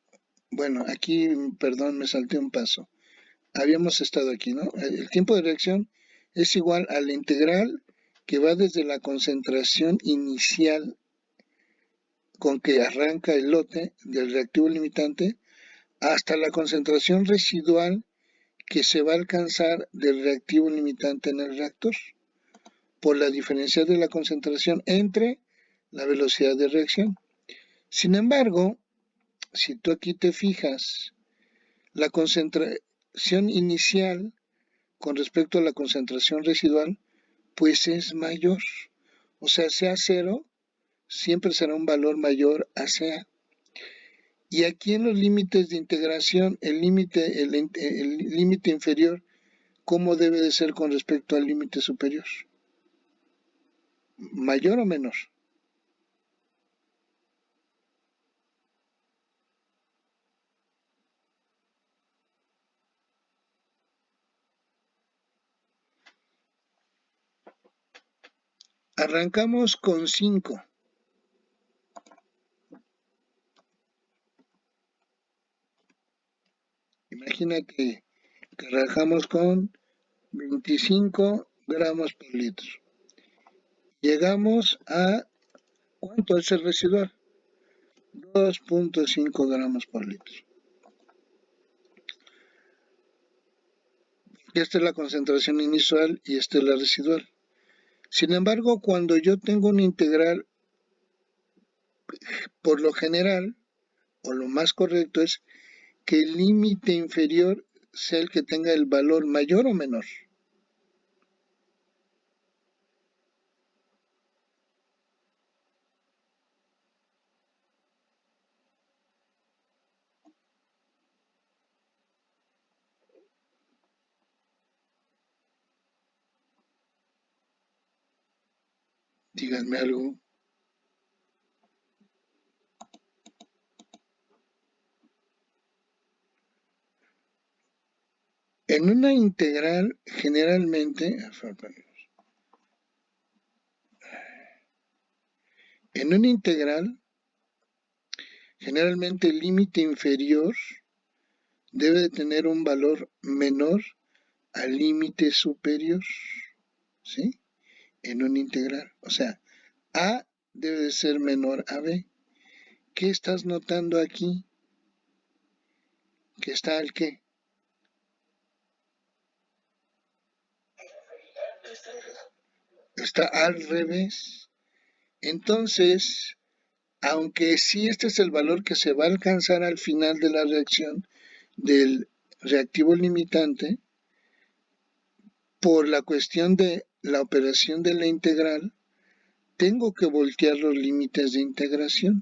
bueno, aquí, perdón, me salté un paso. Habíamos estado aquí, ¿no? El tiempo de reacción es igual a la integral que va desde la concentración inicial con que arranca el lote del reactivo limitante hasta la concentración residual que se va a alcanzar del reactivo limitante en el reactor por la diferencia de la concentración entre la velocidad de reacción. Sin embargo, si tú aquí te fijas, la concentración inicial con respecto a la concentración residual, pues es mayor. O sea 0 siempre será un valor mayor a CA. Y aquí en los límites de integración, el límite inferior, ¿cómo debe de ser con respecto al límite superior? ¿Mayor o menor? Arrancamos con 5. Imagínate que arrancamos con 25 gramos por litro. Llegamos a, ¿cuánto es el residual? 2.5 gramos por litro. Esta es la concentración inicial y esta es la residual. Sin embargo, cuando yo tengo una integral, por lo general, o lo más correcto es que el límite inferior sea el que tenga el valor mayor o menor. Díganme algo. En una integral, generalmente, en una integral, generalmente el límite inferior debe de tener un valor menor al límite superior, ¿sí? En una integral. O sea, A debe de ser menor a B. ¿Qué estás notando aquí? Que está al qué. Está al revés. Entonces, aunque sí este es el valor que se va a alcanzar al final de la reacción del reactivo limitante, por la cuestión de la operación de la integral, tengo que voltear los límites de integración,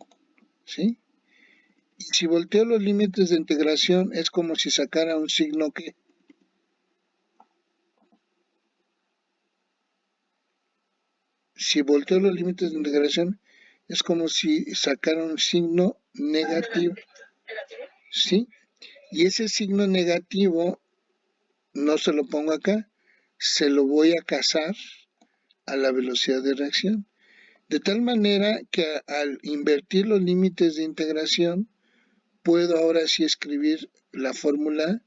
¿sí? Y si volteo los límites de integración es como si sacara un signo que. Si volteo los límites de integración es como si sacara un signo negativo, ¿sí? Y ese signo negativo no se lo pongo acá, se lo voy a casar a la velocidad de reacción. De tal manera que al invertir los límites de integración, puedo ahora sí escribir la fórmula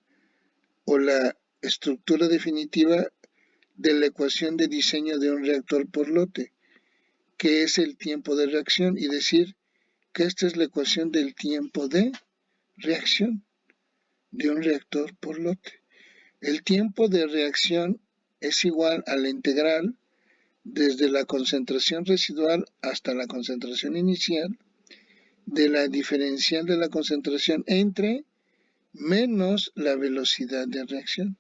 o la estructura definitiva de la ecuación de diseño de un reactor por lote, que es el tiempo de reacción, y decir que esta es la ecuación del tiempo de reacción de un reactor por lote. El tiempo de reacción es igual a la integral desde la concentración residual hasta la concentración inicial de la diferencial de la concentración entre menos la velocidad de reacción.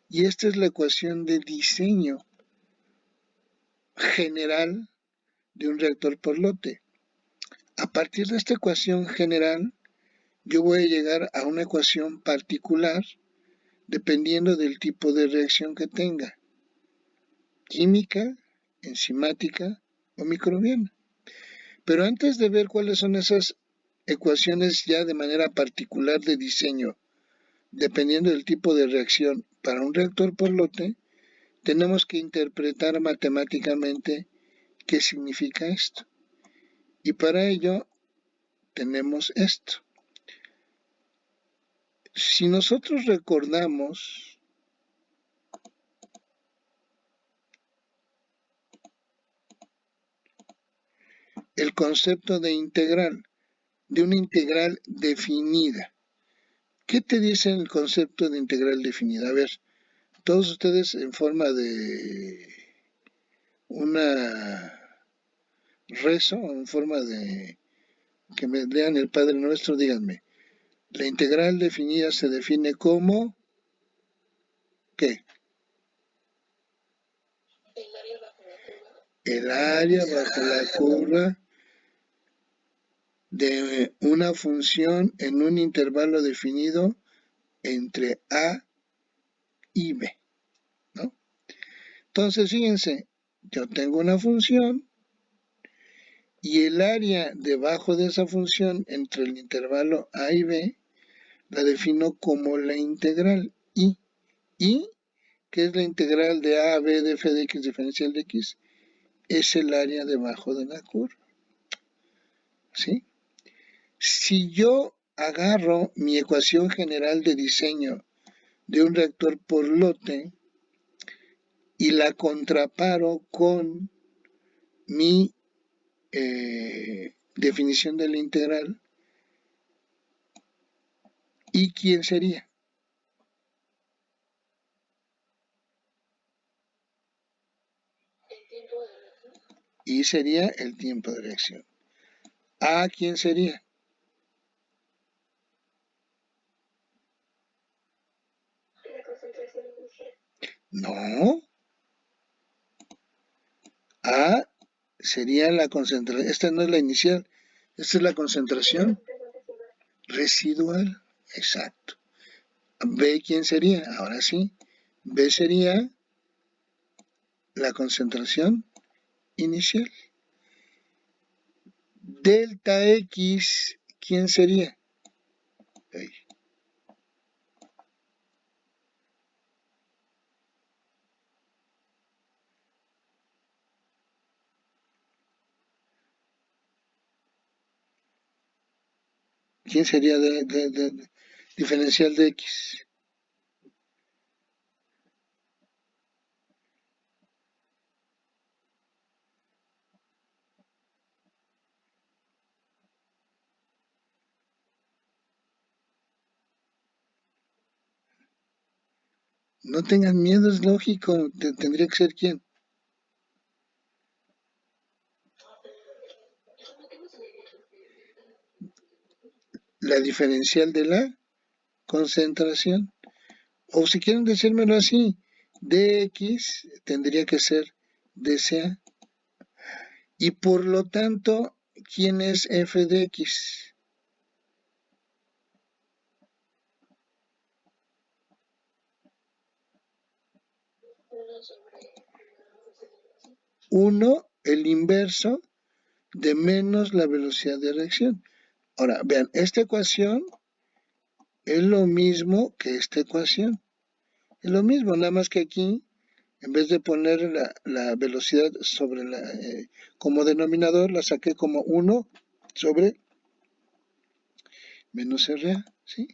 Y esta es la ecuación de diseño general de un reactor por lote. A partir de esta ecuación general, yo voy a llegar a una ecuación particular dependiendo del tipo de reacción que tenga, química, enzimática o microbiana. Pero antes de ver cuáles son esas ecuaciones ya de manera particular de diseño, dependiendo del tipo de reacción para un reactor por lote, tenemos que interpretar matemáticamente qué significa esto. Y para ello tenemos esto. Si nosotros recordamos el concepto de integral, de una integral definida, ¿qué te dice el concepto de integral definida? A ver, todos ustedes en forma de una rezo, en forma de que me lean el Padre Nuestro, díganme. La integral definida se define como ¿qué? El área bajo la curva de una función en un intervalo definido entre A y B, ¿no? Entonces, fíjense, yo tengo una función y el área debajo de esa función entre el intervalo A y B la defino como la integral I. I, que es la integral de A a B de f de x diferencial de x, es el área debajo de la curva, ¿sí? Si yo agarro mi ecuación general de diseño de un reactor por lote y la contraparo con mi definición de la integral, ¿y quién sería? Y sería el tiempo de reacción. ¿A quién sería? La concentración inicial. No. A sería la concentración. Esta no es la inicial. Esta es la concentración residual. Exacto. B, ¿quién sería? Ahora sí. B sería la concentración inicial. Delta X, ¿quién sería? Ahí. ¿Quién sería de diferencial de X? No tengan miedo, es lógico. Tendría que ser quién. La diferencial de la concentración. O si quieren decírmelo así, dx tendría que ser dca. Y por lo tanto, ¿quién es f de x? Uno, el inverso de menos la velocidad de reacción. Ahora, vean, esta ecuación es lo mismo que esta ecuación. Es lo mismo, nada más que aquí, en vez de poner la velocidad sobre como denominador, la saqué como 1 sobre menos RA, ¿sí?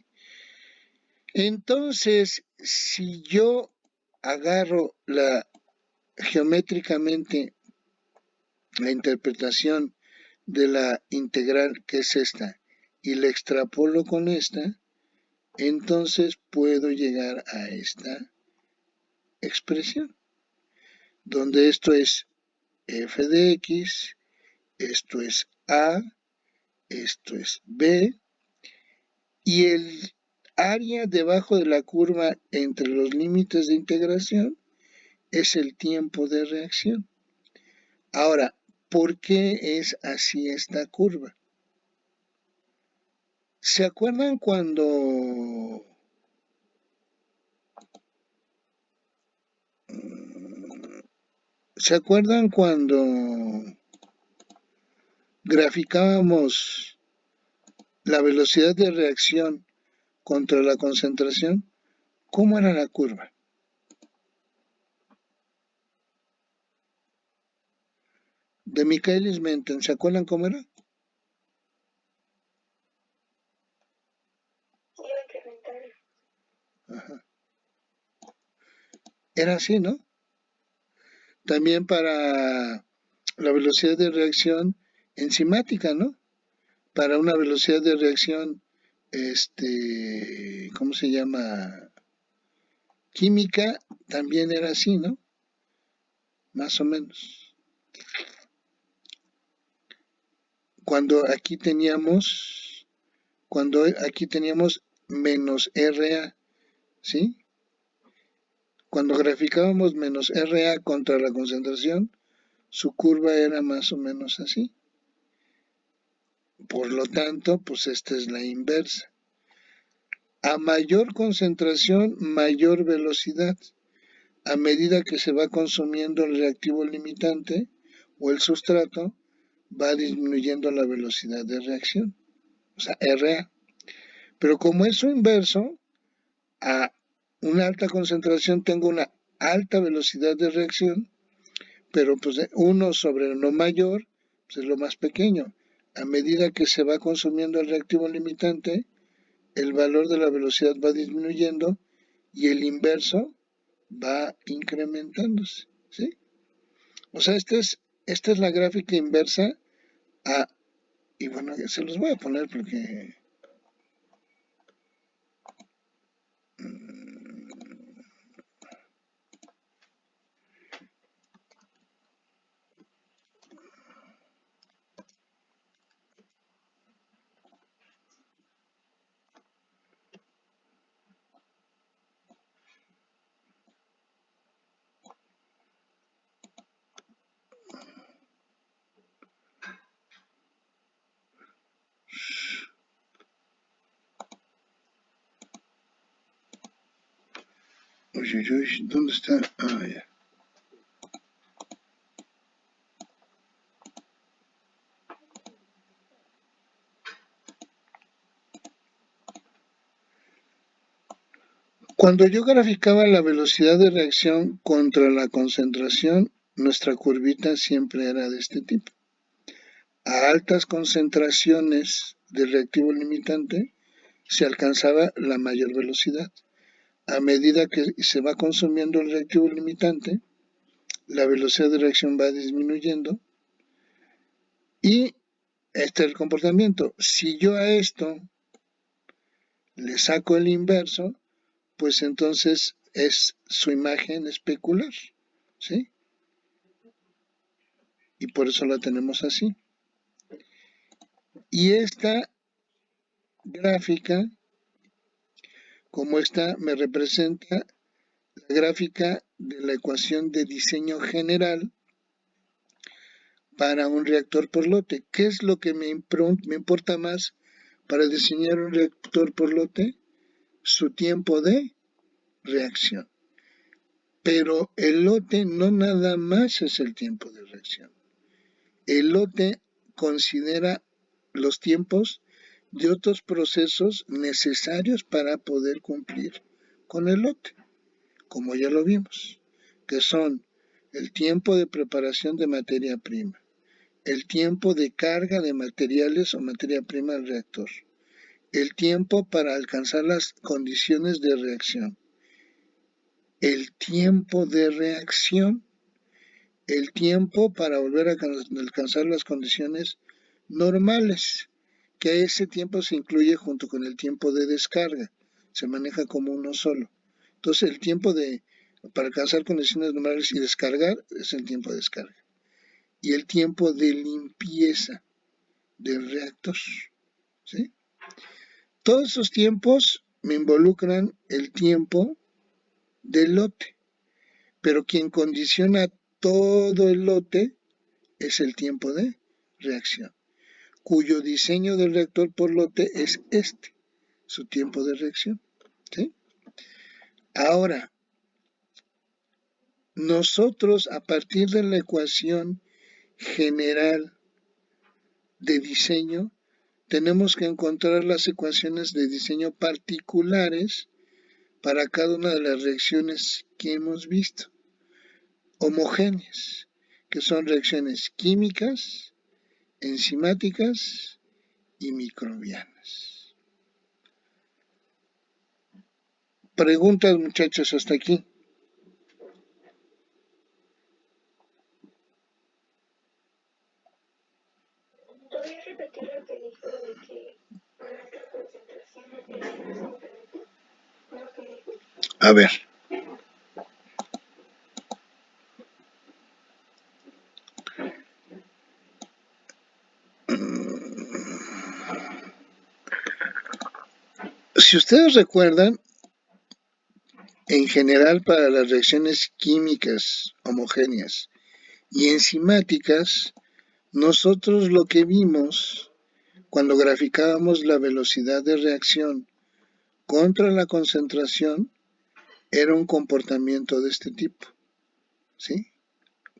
Entonces, si yo agarro geométricamente la interpretación de la integral, que es esta, y la extrapolo con esta, entonces puedo llegar a esta expresión, donde esto es f de x, esto es a, esto es b, y el área debajo de la curva entre los límites de integración es el tiempo de reacción. Ahora, ¿por qué es así esta curva? ¿Se acuerdan cuando graficábamos la velocidad de reacción contra la concentración? ¿Cómo era la curva? De Michaelis-Menten, ¿se acuerdan cómo era? Iba a incrementar. Ajá. Era así, ¿no? También para la velocidad de reacción enzimática, ¿no? Para una velocidad de reacción, ¿cómo se llama? Química, también era así, ¿no? Más o menos. Cuando aquí teníamos, menos RA, ¿sí? Cuando graficábamos menos RA contra la concentración, su curva era más o menos así. Por lo tanto, pues esta es la inversa. A mayor concentración, mayor velocidad. A medida que se va consumiendo el reactivo limitante o el sustrato, va disminuyendo la velocidad de reacción, o sea, RA. Pero como es su inverso, a una alta concentración tengo una alta velocidad de reacción, pero pues 1 sobre lo mayor pues es lo más pequeño. A medida que se va consumiendo el reactivo limitante, el valor de la velocidad va disminuyendo y el inverso va incrementándose, ¿sí? O sea, esta es la gráfica inversa a, y bueno, se los voy a poner porque uy, uy, uy, ¿dónde está? Ah, ya. Cuando yo graficaba la velocidad de reacción contra la concentración, nuestra curvita siempre era de este tipo. A altas concentraciones de reactivo limitante se alcanzaba la mayor velocidad. A medida que se va consumiendo el reactivo limitante, la velocidad de reacción va disminuyendo y este es el comportamiento. Si yo a esto le saco el inverso, pues entonces es su imagen especular, ¿sí? Y por eso la tenemos así. Y esta gráfica, como esta, me representa la gráfica de la ecuación de diseño general para un reactor por lote. ¿Qué es lo que me importa más para diseñar un reactor por lote? Su tiempo de reacción. Pero el lote no nada más es el tiempo de reacción. El lote considera los tiempos de otros procesos necesarios para poder cumplir con el lote, como ya lo vimos, que son el tiempo de preparación de materia prima, el tiempo de carga de materiales o materia prima al reactor, el tiempo para alcanzar las condiciones de reacción, el tiempo de reacción, el tiempo para volver a alcanzar las condiciones normales, que ese tiempo se incluye junto con el tiempo de descarga, se maneja como uno solo. Entonces el tiempo para alcanzar condiciones normales y descargar es el tiempo de descarga. Y el tiempo de limpieza del reactor, ¿sí? Todos esos tiempos me involucran el tiempo del lote, pero quien condiciona todo el lote es el tiempo de reacción, cuyo diseño del reactor por lote es su tiempo de reacción, ¿sí? Ahora, nosotros a partir de la ecuación general de diseño, tenemos que encontrar las ecuaciones de diseño particulares para cada una de las reacciones que hemos visto, homogéneas, que son reacciones químicas, enzimáticas y microbianas. Preguntas, muchachos, hasta aquí. ¿Podrías repetir lo que dijo de que con alta concentración es más diferente? ¿Lo que dijo? A ver. Si ustedes recuerdan, en general para las reacciones químicas homogéneas y enzimáticas, nosotros lo que vimos cuando graficábamos la velocidad de reacción contra la concentración era un comportamiento de este tipo, ¿sí?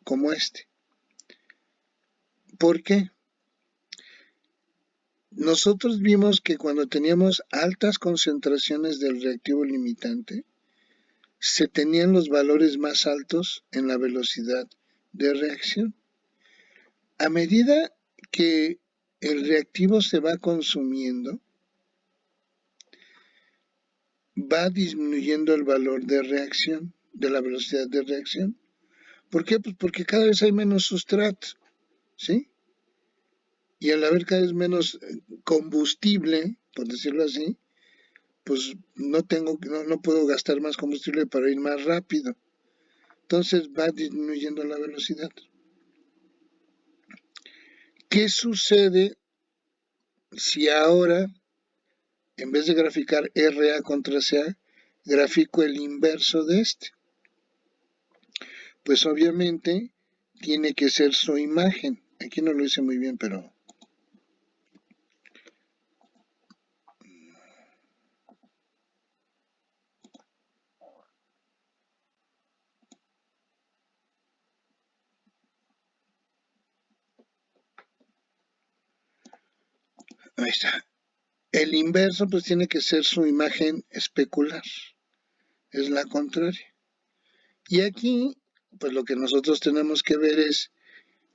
Como este. ¿Por qué? Nosotros vimos que cuando teníamos altas concentraciones del reactivo limitante, se tenían los valores más altos en la velocidad de reacción. A medida que el reactivo se va consumiendo, va disminuyendo el valor de reacción, de la velocidad de reacción. ¿Por qué? Pues porque cada vez hay menos sustrato, ¿sí? Y al haber cada vez menos combustible, por decirlo así, pues no puedo gastar más combustible para ir más rápido. Entonces va disminuyendo la velocidad. ¿Qué sucede si ahora, en vez de graficar RA contra CA, grafico el inverso de este? Pues obviamente tiene que ser su imagen. Aquí no lo hice muy bien, pero ahí está. El inverso pues tiene que ser su imagen especular. Es la contraria. Y aquí, pues lo que nosotros tenemos que ver es,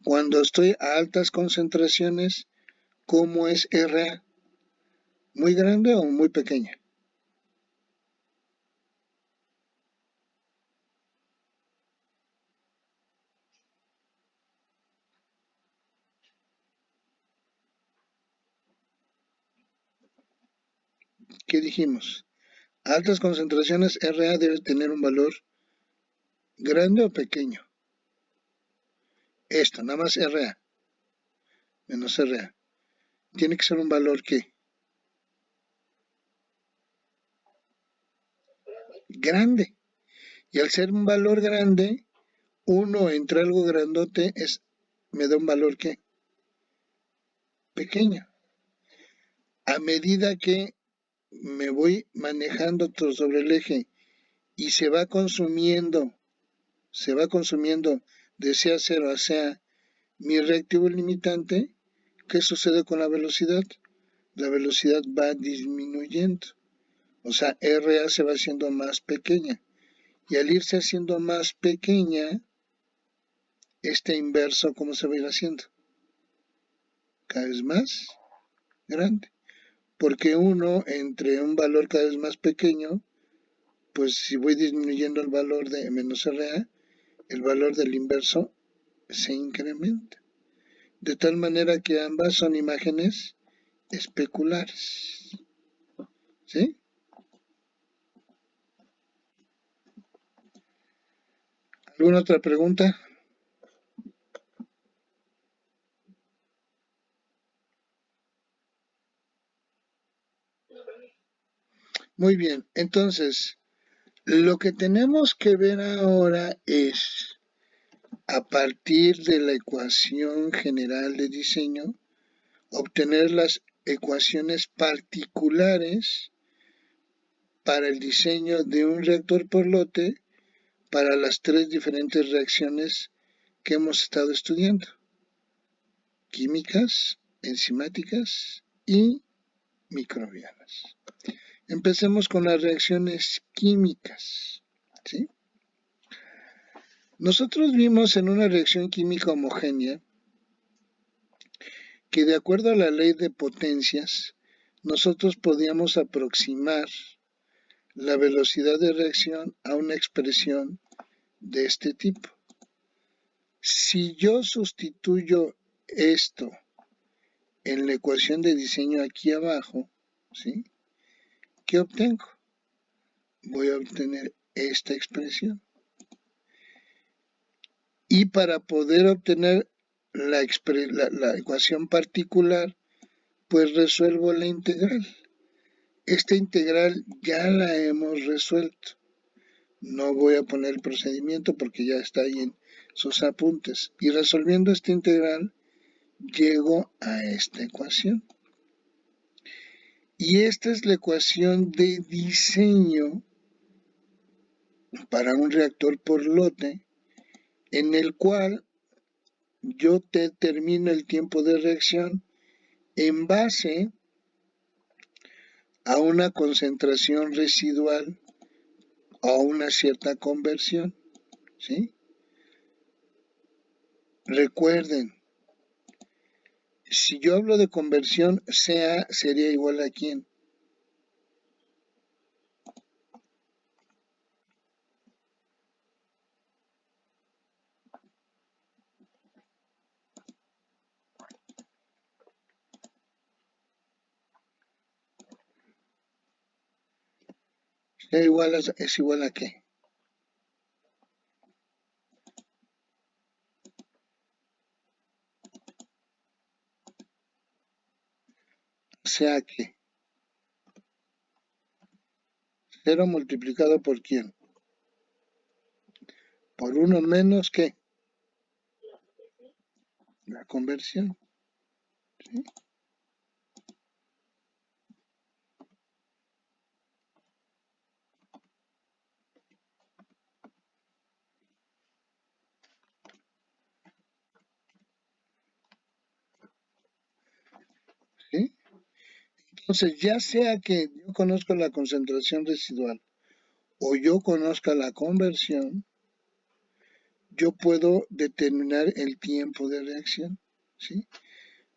cuando estoy a altas concentraciones, ¿cómo es RA? ¿Muy grande o muy pequeña? ¿Qué dijimos? A altas concentraciones Ra debe tener un valor grande o pequeño. Esto, nada más Ra, menos Ra. Tiene que ser un valor que grande. Y al ser un valor grande, 1 entre algo grandote me da un valor que pequeño. A medida que me voy manejando sobre el eje y se va consumiendo de CA0 a CA mi reactivo limitante, ¿qué sucede con la velocidad? La velocidad va disminuyendo. O sea, RA se va haciendo más pequeña. Y al irse haciendo más pequeña, este inverso, ¿cómo se va a ir haciendo? Cada vez más grande. Porque 1 entre un valor cada vez más pequeño, pues si voy disminuyendo el valor de menos RA, el valor del inverso se incrementa. De tal manera que ambas son imágenes especulares. ¿Sí? ¿Alguna otra pregunta? Muy bien, entonces, lo que tenemos que ver ahora es, a partir de la ecuación general de diseño, obtener las ecuaciones particulares para el diseño de un reactor por lote para las 3 diferentes reacciones que hemos estado estudiando: químicas, enzimáticas y microbianas. Empecemos con las reacciones químicas, ¿sí? Nosotros vimos en una reacción química homogénea que, de acuerdo a la ley de potencias, nosotros podíamos aproximar la velocidad de reacción a una expresión de este tipo. Si yo sustituyo esto en la ecuación de diseño aquí abajo, ¿sí? ¿Qué obtengo? Voy a obtener esta expresión. Y para poder obtener la ecuación particular, pues resuelvo la integral. Esta integral ya la hemos resuelto. No voy a poner el procedimiento porque ya está ahí en sus apuntes. Y resolviendo esta integral, llego a esta ecuación. Y esta es la ecuación de diseño para un reactor por lote, en el cual yo determino el tiempo de reacción en base a una concentración residual o a una cierta conversión, ¿sí? Recuerden, si yo hablo de conversión, CA sería igual a ¿quién? Es igual a ¿qué? ¿Sea qué? 0 multiplicado por ¿quién? Por 1 menos ¿qué? La conversión, ¿sí? ¿Sí? Entonces, ya sea que yo conozca la concentración residual o yo conozca la conversión, yo puedo determinar el tiempo de reacción, ¿sí?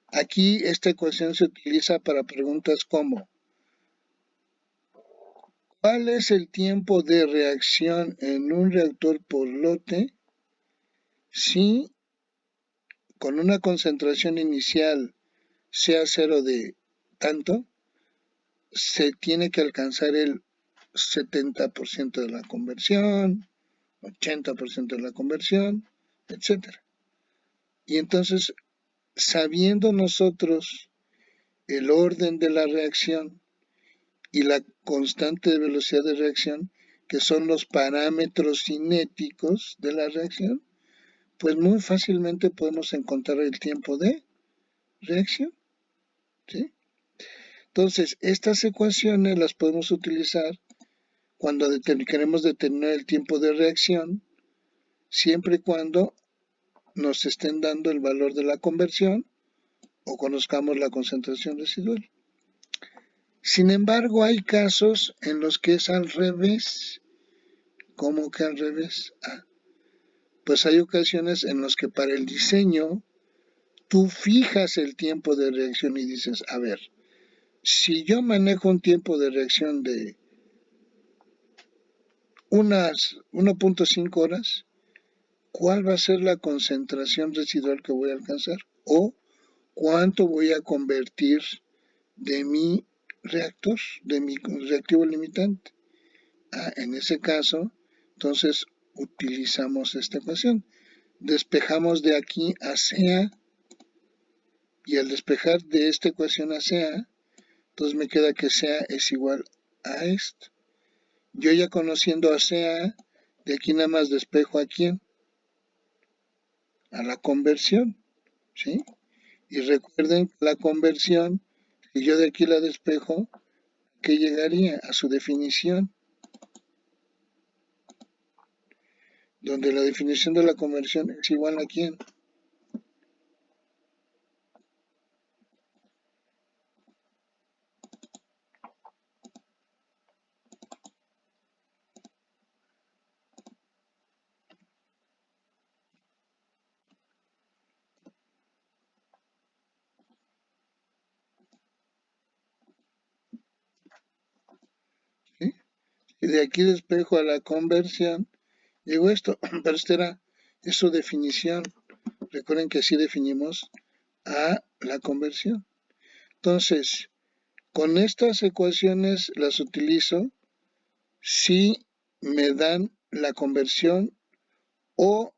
Aquí esta ecuación se utiliza para preguntas como: ¿cuál es el tiempo de reacción en un reactor por lote si con una concentración inicial sea 0 de tanto, se tiene que alcanzar el 70% de la conversión, 80% de la conversión, etc. Y entonces, sabiendo nosotros el orden de la reacción y la constante de velocidad de reacción, que son los parámetros cinéticos de la reacción, pues muy fácilmente podemos encontrar el tiempo de reacción, ¿sí? Entonces, estas ecuaciones las podemos utilizar cuando queremos determinar el tiempo de reacción, siempre y cuando nos estén dando el valor de la conversión o conozcamos la concentración residual. Sin embargo, hay casos en los que es al revés. ¿Cómo que al revés? Pues hay ocasiones en las que para el diseño tú fijas el tiempo de reacción y dices, a ver, si yo manejo un tiempo de reacción de unas 1.5 horas, ¿cuál va a ser la concentración residual que voy a alcanzar? ¿O cuánto voy a convertir de mi reactor, de mi reactivo limitante? En ese caso, entonces utilizamos esta ecuación. Despejamos de aquí a CA y al despejar de esta ecuación a CA, entonces me queda que CA es igual a esto. Yo ya conociendo a CA, de aquí nada más despejo a quién, a la conversión, ¿sí? Y recuerden que la conversión, si yo de aquí la despejo, ¿qué llegaría? A su definición, donde la definición de la conversión es igual a quién. ¿Sí? Y de aquí despejo a la conversión, llegó esto, pero es su definición. Recuerden que así definimos a la conversión. Entonces, con estas ecuaciones las utilizo si me dan la conversión o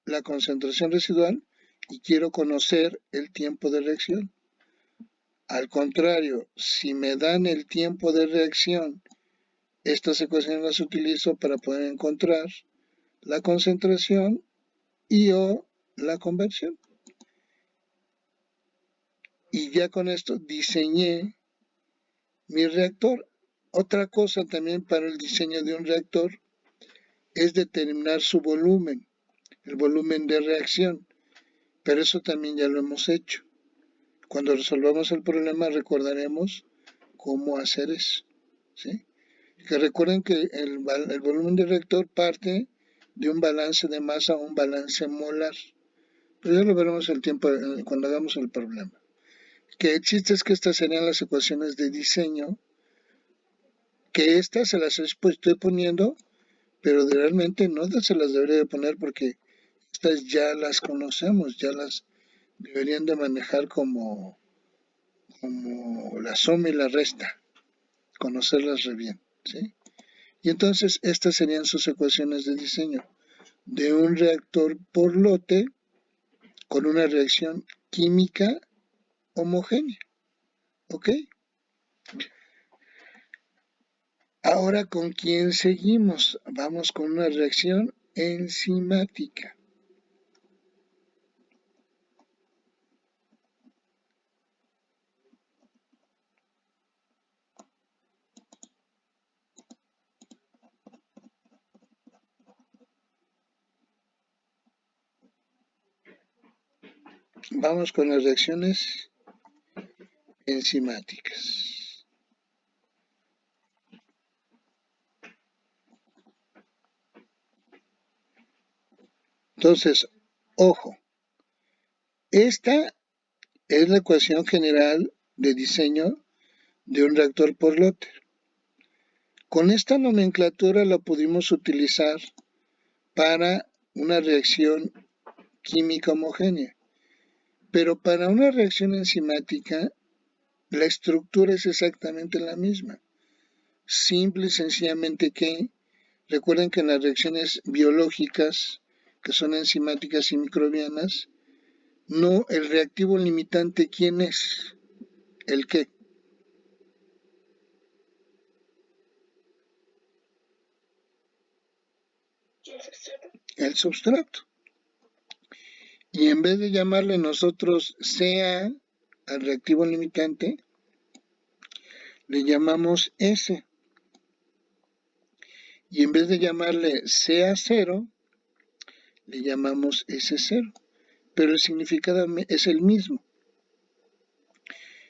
la concentración residual y quiero conocer el tiempo de reacción. Al contrario, si me dan el tiempo de reacción, estas ecuaciones las utilizo para poder encontrar la concentración y o la conversión. Y ya con esto diseñé mi reactor. Otra cosa también para el diseño de un reactor es determinar su volumen, el volumen de reacción, pero eso también ya lo hemos hecho. Cuando resolvamos el problema recordaremos cómo hacer eso, ¿sí? Que recuerden que el volumen de reactor parte de un balance de masa a un balance molar, pero ya lo veremos el tiempo cuando hagamos el problema. Que existe es que estas serían las ecuaciones de diseño, que estas se las estoy poniendo, pero realmente no se las debería de poner porque estas ya las conocemos, ya las deberían de manejar como la suma y la resta, conocerlas re bien, ¿sí? Y entonces estas serían sus ecuaciones de diseño de un reactor por lote con una reacción química homogénea, ¿ok? Ahora, ¿con quién seguimos? Vamos con una reacción enzimática. Vamos con las reacciones enzimáticas. Entonces, ojo, esta es la ecuación general de diseño de un reactor por lote. Con esta nomenclatura la pudimos utilizar para una reacción química homogénea, pero para una reacción enzimática la estructura es exactamente la misma. simple y sencillamente que, recuerden que en las reacciones biológicas, que son enzimáticas y microbianas, no, el reactivo limitante, ¿quién es? ¿El qué? El substrato. Y en vez de llamarle nosotros CA al reactivo limitante, le llamamos S. Y en vez de llamarle CA0, le llamamos S0. Pero el significado es el mismo.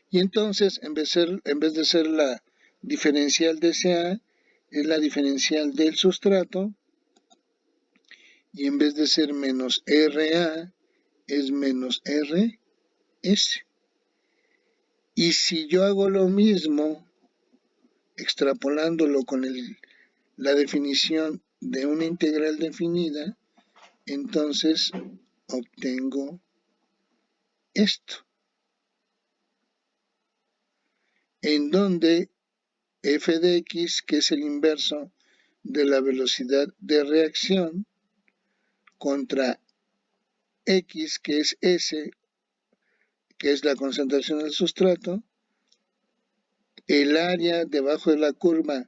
Y entonces, en vez de ser la diferencial de CA, es la diferencial del sustrato. Y en vez de ser menos RA, es menos RS. Y si yo hago lo mismo, extrapolándolo con la definición de una integral definida, entonces obtengo esto, en donde f de x, que es el inverso de la velocidad de reacción, contra x, que es S, que es la concentración del sustrato, el área debajo de la curva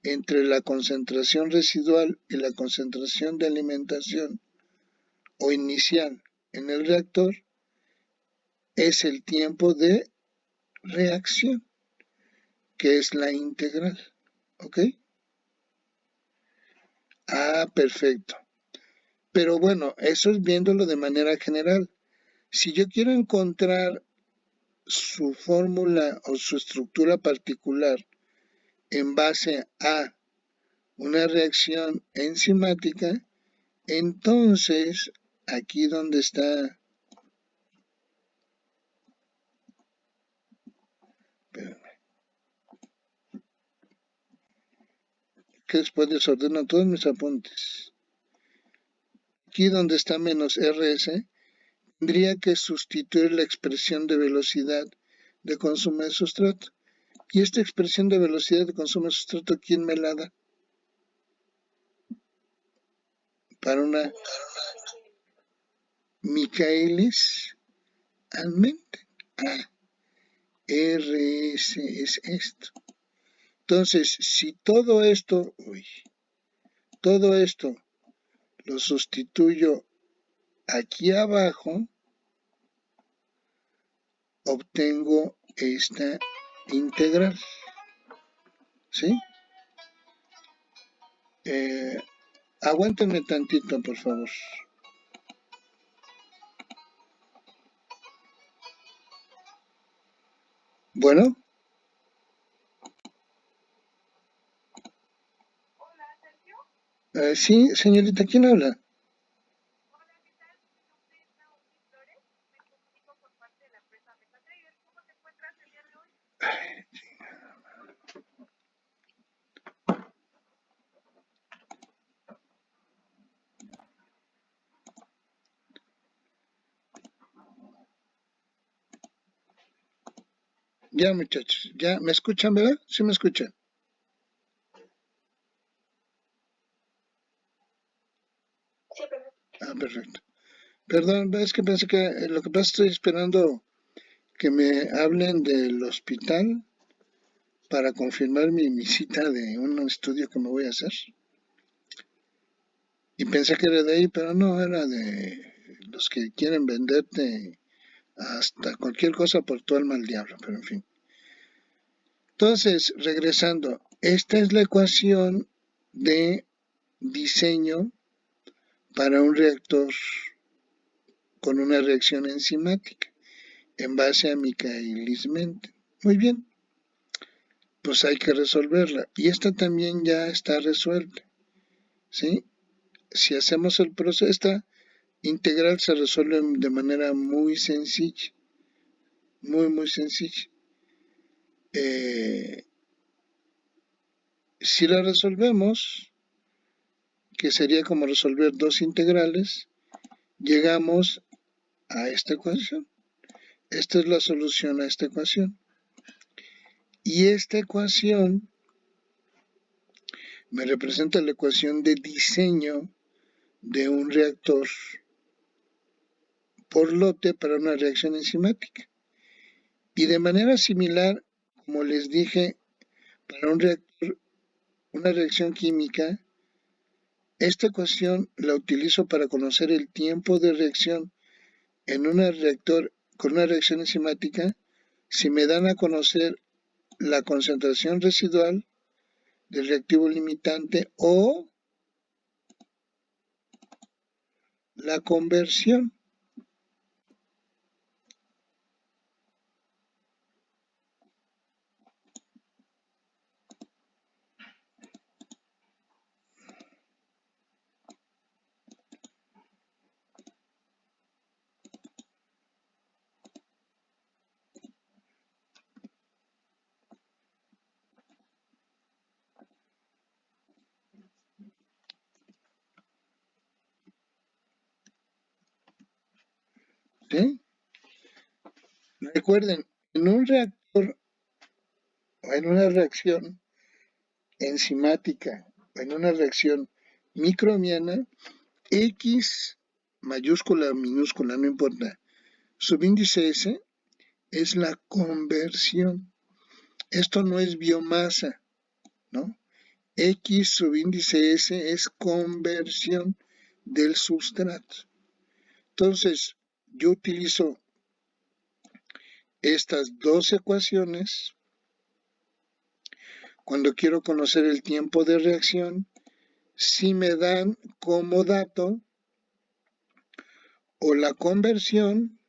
entre la concentración residual y la concentración de alimentación o inicial en el reactor, es el tiempo de reacción, que es la integral. ¿Ok? Ah, perfecto. Pero bueno, eso es viéndolo de manera general. Si yo quiero encontrar su fórmula o su estructura particular en base a una reacción enzimática, entonces aquí donde está, que después desordeno todos mis apuntes. Aquí donde está menos RS, tendría que sustituir la expresión de velocidad de consumo de sustrato. Y esta expresión de velocidad de consumo de sustrato, ¿quién me la da? Para una Michaelis-Menten. Ah, RS es esto. Entonces, si todo esto lo sustituyo aquí abajo, obtengo esta integral. ¿Sí? Aguántenme tantito, por favor. Bueno. Sí, señorita, ¿quién habla? Ya, muchachos, ya, ¿me escuchan, verdad? Sí me escuchan. Ah, perfecto. Perdón, es que pensé que lo que pasa estoy esperando que me hablen del hospital para confirmar mi cita de un estudio que me voy a hacer. Y pensé que era de ahí, pero no, era de los que quieren venderte hasta cualquier cosa por tu alma al diablo, pero en fin. Entonces, regresando, esta es la ecuación de diseño para un reactor con una reacción enzimática en base a Michaelis-Menten. Muy bien, pues hay que resolverla. Y esta también ya está resuelta, ¿sí? Si hacemos el proceso, esta integral se resuelve de manera muy sencilla, muy sencilla. Si la resolvemos, que sería como resolver dos integrales, llegamos a esta ecuación. Esta es la solución a esta ecuación. Y esta ecuación me representa la ecuación de diseño de un reactor por lote para una reacción enzimática. Y de manera similar, como les dije, para un reactor, una reacción química, esta ecuación la utilizo para conocer el tiempo de reacción en un reactor con una reacción enzimática si me dan a conocer la concentración residual del reactivo limitante o la conversión. ¿Sí? Recuerden, en un reactor o en una reacción enzimática o en una reacción microbiana, X mayúscula, minúscula, no importa, subíndice S es la conversión. Esto no es biomasa, ¿no? X subíndice S es conversión del sustrato. Entonces, yo utilizo estas dos ecuaciones cuando quiero conocer el tiempo de reacción, si me dan como dato o la conversión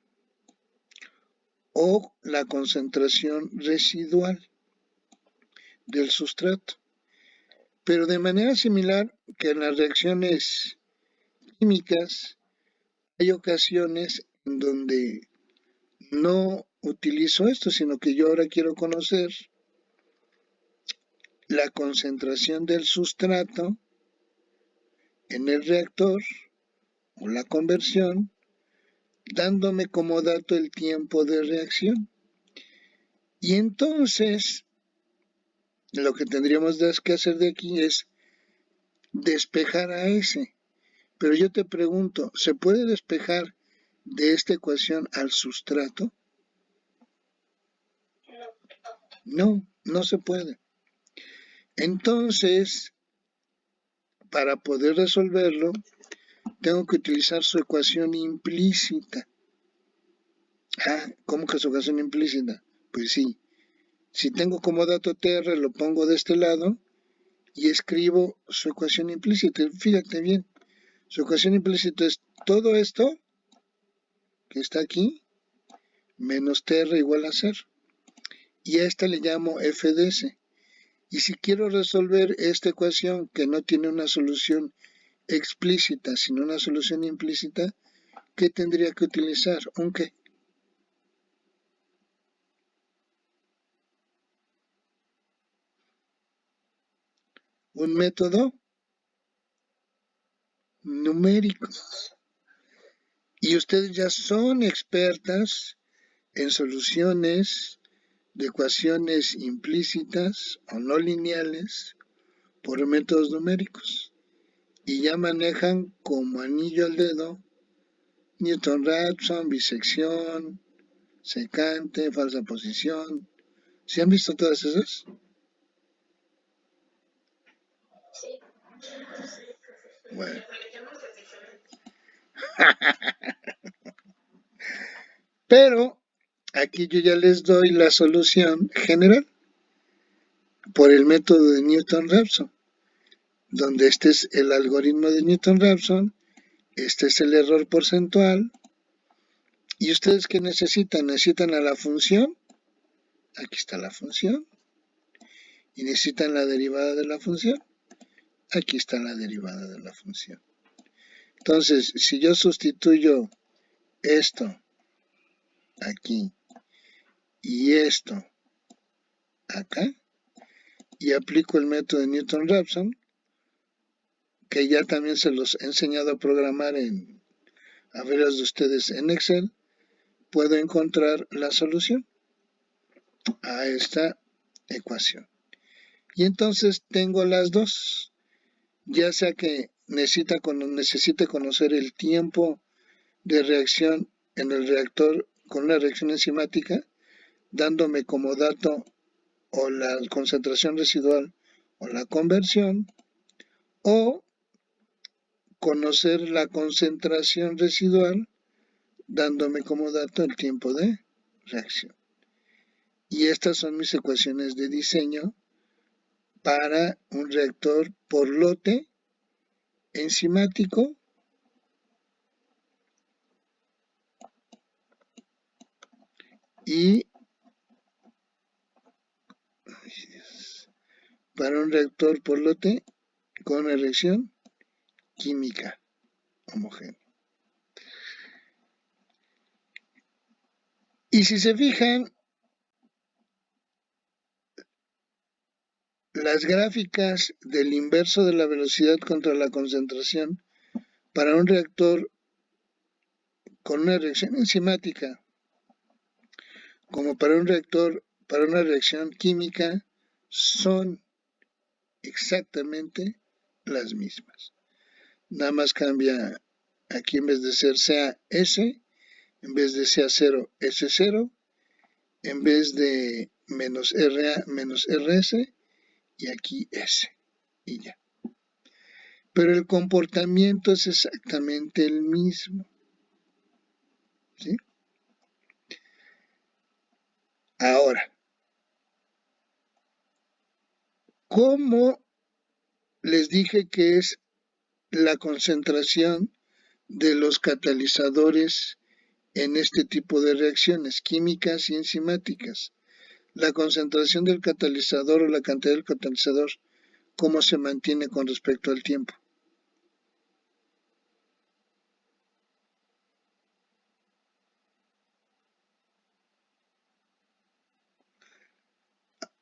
o la concentración residual del sustrato. Pero de manera similar que en las reacciones químicas, hay ocasiones en donde no utilizo esto, sino que yo ahora quiero conocer la concentración del sustrato en el reactor o la conversión, dándome como dato el tiempo de reacción. Y entonces, lo que tendríamos que hacer de aquí es despejar a ese. Pero yo te pregunto, ¿se puede despejar de esta ecuación al sustrato? No, no se puede. Entonces, para poder resolverlo, tengo que utilizar su ecuación implícita. Ah, ¿cómo que su ecuación implícita? Pues sí, si tengo como dato TR, lo pongo de este lado y escribo su ecuación implícita. Fíjate bien, su ecuación implícita es todo esto que está aquí, menos TR igual a 0. Y a esta le llamo f de s. Y si quiero resolver esta ecuación que no tiene una solución explícita, sino una solución implícita, ¿qué tendría que utilizar? ¿Un qué? Un método numérico. Y ustedes ya son expertas en soluciones de ecuaciones implícitas o no lineales por métodos numéricos. Y ya manejan como anillo al dedo Newton-Raphson, bisección, secante, falsa posición. ¿Sí han visto todas esas? Sí. Bueno. Pero aquí yo ya les doy la solución general por el método de Newton-Raphson, donde este es el algoritmo de Newton-Raphson, este es el error porcentual. ¿Y ustedes qué necesitan? ¿Necesitan a la función? Aquí está la función. ¿Y necesitan la derivada de la función? Aquí está la derivada de la función. Entonces, si yo sustituyo esto aquí y esto acá y aplico el método de Newton-Raphson, que ya también se los he enseñado a programar a varios de ustedes en Excel, puedo encontrar la solución a esta ecuación. Y entonces tengo las dos. ya sea que necesite conocer el tiempo de reacción en el reactor con una reacción enzimática, dándome como dato o la concentración residual o la conversión, o conocer la concentración residual dándome como dato el tiempo de reacción. Y estas son mis ecuaciones de diseño para un reactor por lote enzimático y para un reactor por lote con una reacción química homogénea. Y si se fijan, las gráficas del inverso de la velocidad contra la concentración para un reactor con una reacción enzimática como para un reactor para una reacción química son exactamente las mismas. Nada más cambia aquí, en vez de ser CaS, en vez de CA0, S0, en vez de menos RA, menos RS, y aquí S, y ya. Pero el comportamiento es exactamente el mismo, ¿sí? Ahora, ¿cómo les dije que es la concentración de los catalizadores en este tipo de reacciones químicas y enzimáticas? La concentración del catalizador o la cantidad del catalizador, ¿cómo se mantiene con respecto al tiempo?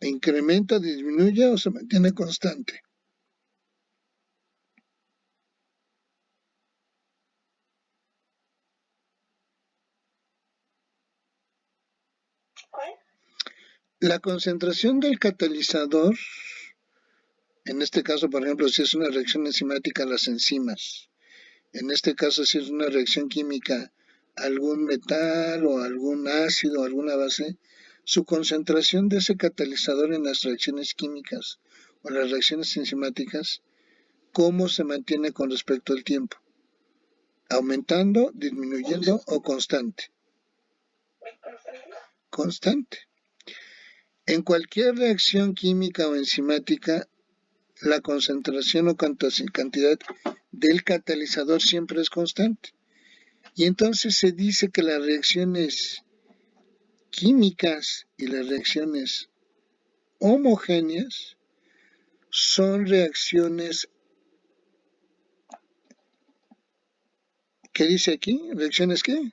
¿Incrementa, disminuye o se mantiene constante? La concentración del catalizador, en este caso, por ejemplo, si es una reacción enzimática, las enzimas. En este caso, si es una reacción química, algún metal o algún ácido o alguna base, su concentración de ese catalizador en las reacciones químicas o las reacciones enzimáticas, ¿cómo se mantiene con respecto al tiempo? ¿Aumentando, disminuyendo o constante? Constante. En cualquier reacción química o enzimática, la concentración o cantidad del catalizador siempre es constante. Y entonces se dice que las reacciones químicas y las reacciones homogéneas son reacciones, ¿qué dice aquí? ¿Reacciones qué?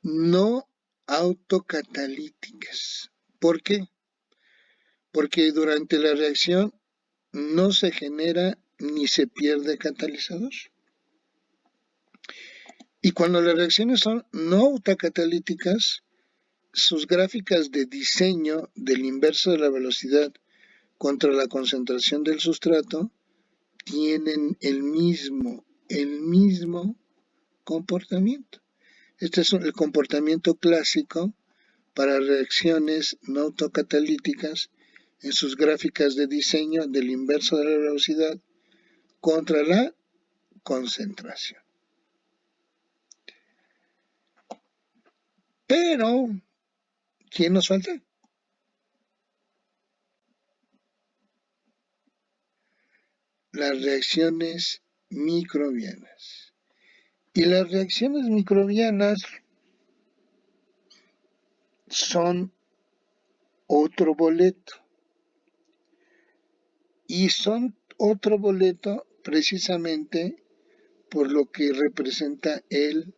No autocatalíticas. ¿Por qué? Porque durante la reacción no se genera ni se pierde catalizador. Y cuando las reacciones son no autocatalíticas, sus gráficas de diseño del inverso de la velocidad contra la concentración del sustrato tienen el mismo comportamiento. Este es el comportamiento clásico para reacciones no autocatalíticas en sus gráficas de diseño del inverso de la velocidad contra la concentración. Pero, ¿quién nos falta? Las reacciones microbianas. Y las reacciones microbianas son otro boleto. Y son otro boleto precisamente por lo que representa el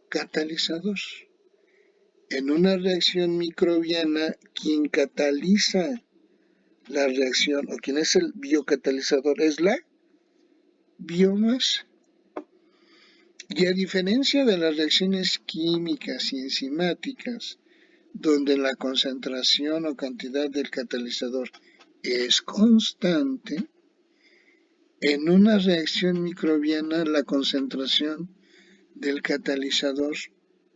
catalizador. En una reacción microbiana, quien cataliza la reacción o quien es el biocatalizador es la biomasa. Y a diferencia de las reacciones químicas y enzimáticas, donde la concentración o cantidad del catalizador es constante, en una reacción microbiana la concentración del catalizador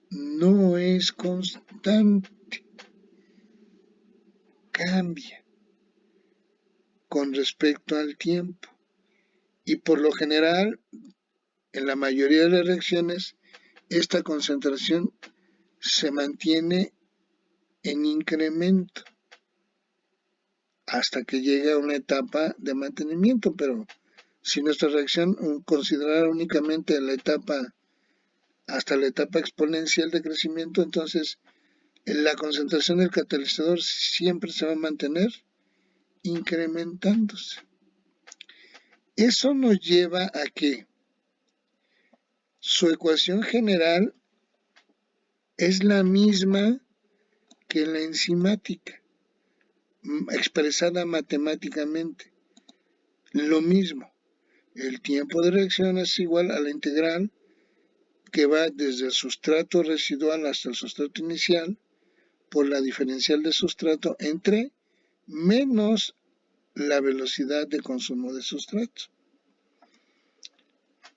no es constante, cambia con respecto al tiempo y por lo general en la mayoría de las reacciones esta concentración se mantiene en incremento hasta que llega a una etapa de mantenimiento, pero si nuestra reacción considerara únicamente la etapa hasta la etapa exponencial de crecimiento, entonces la concentración del catalizador siempre se va a mantener incrementándose. Eso nos lleva a que su ecuación general es la misma que la enzimática, expresada matemáticamente. Lo mismo, el tiempo de reacción es igual a la integral que va desde el sustrato residual hasta el sustrato inicial por la diferencial de sustrato entre menos la velocidad de consumo de sustrato.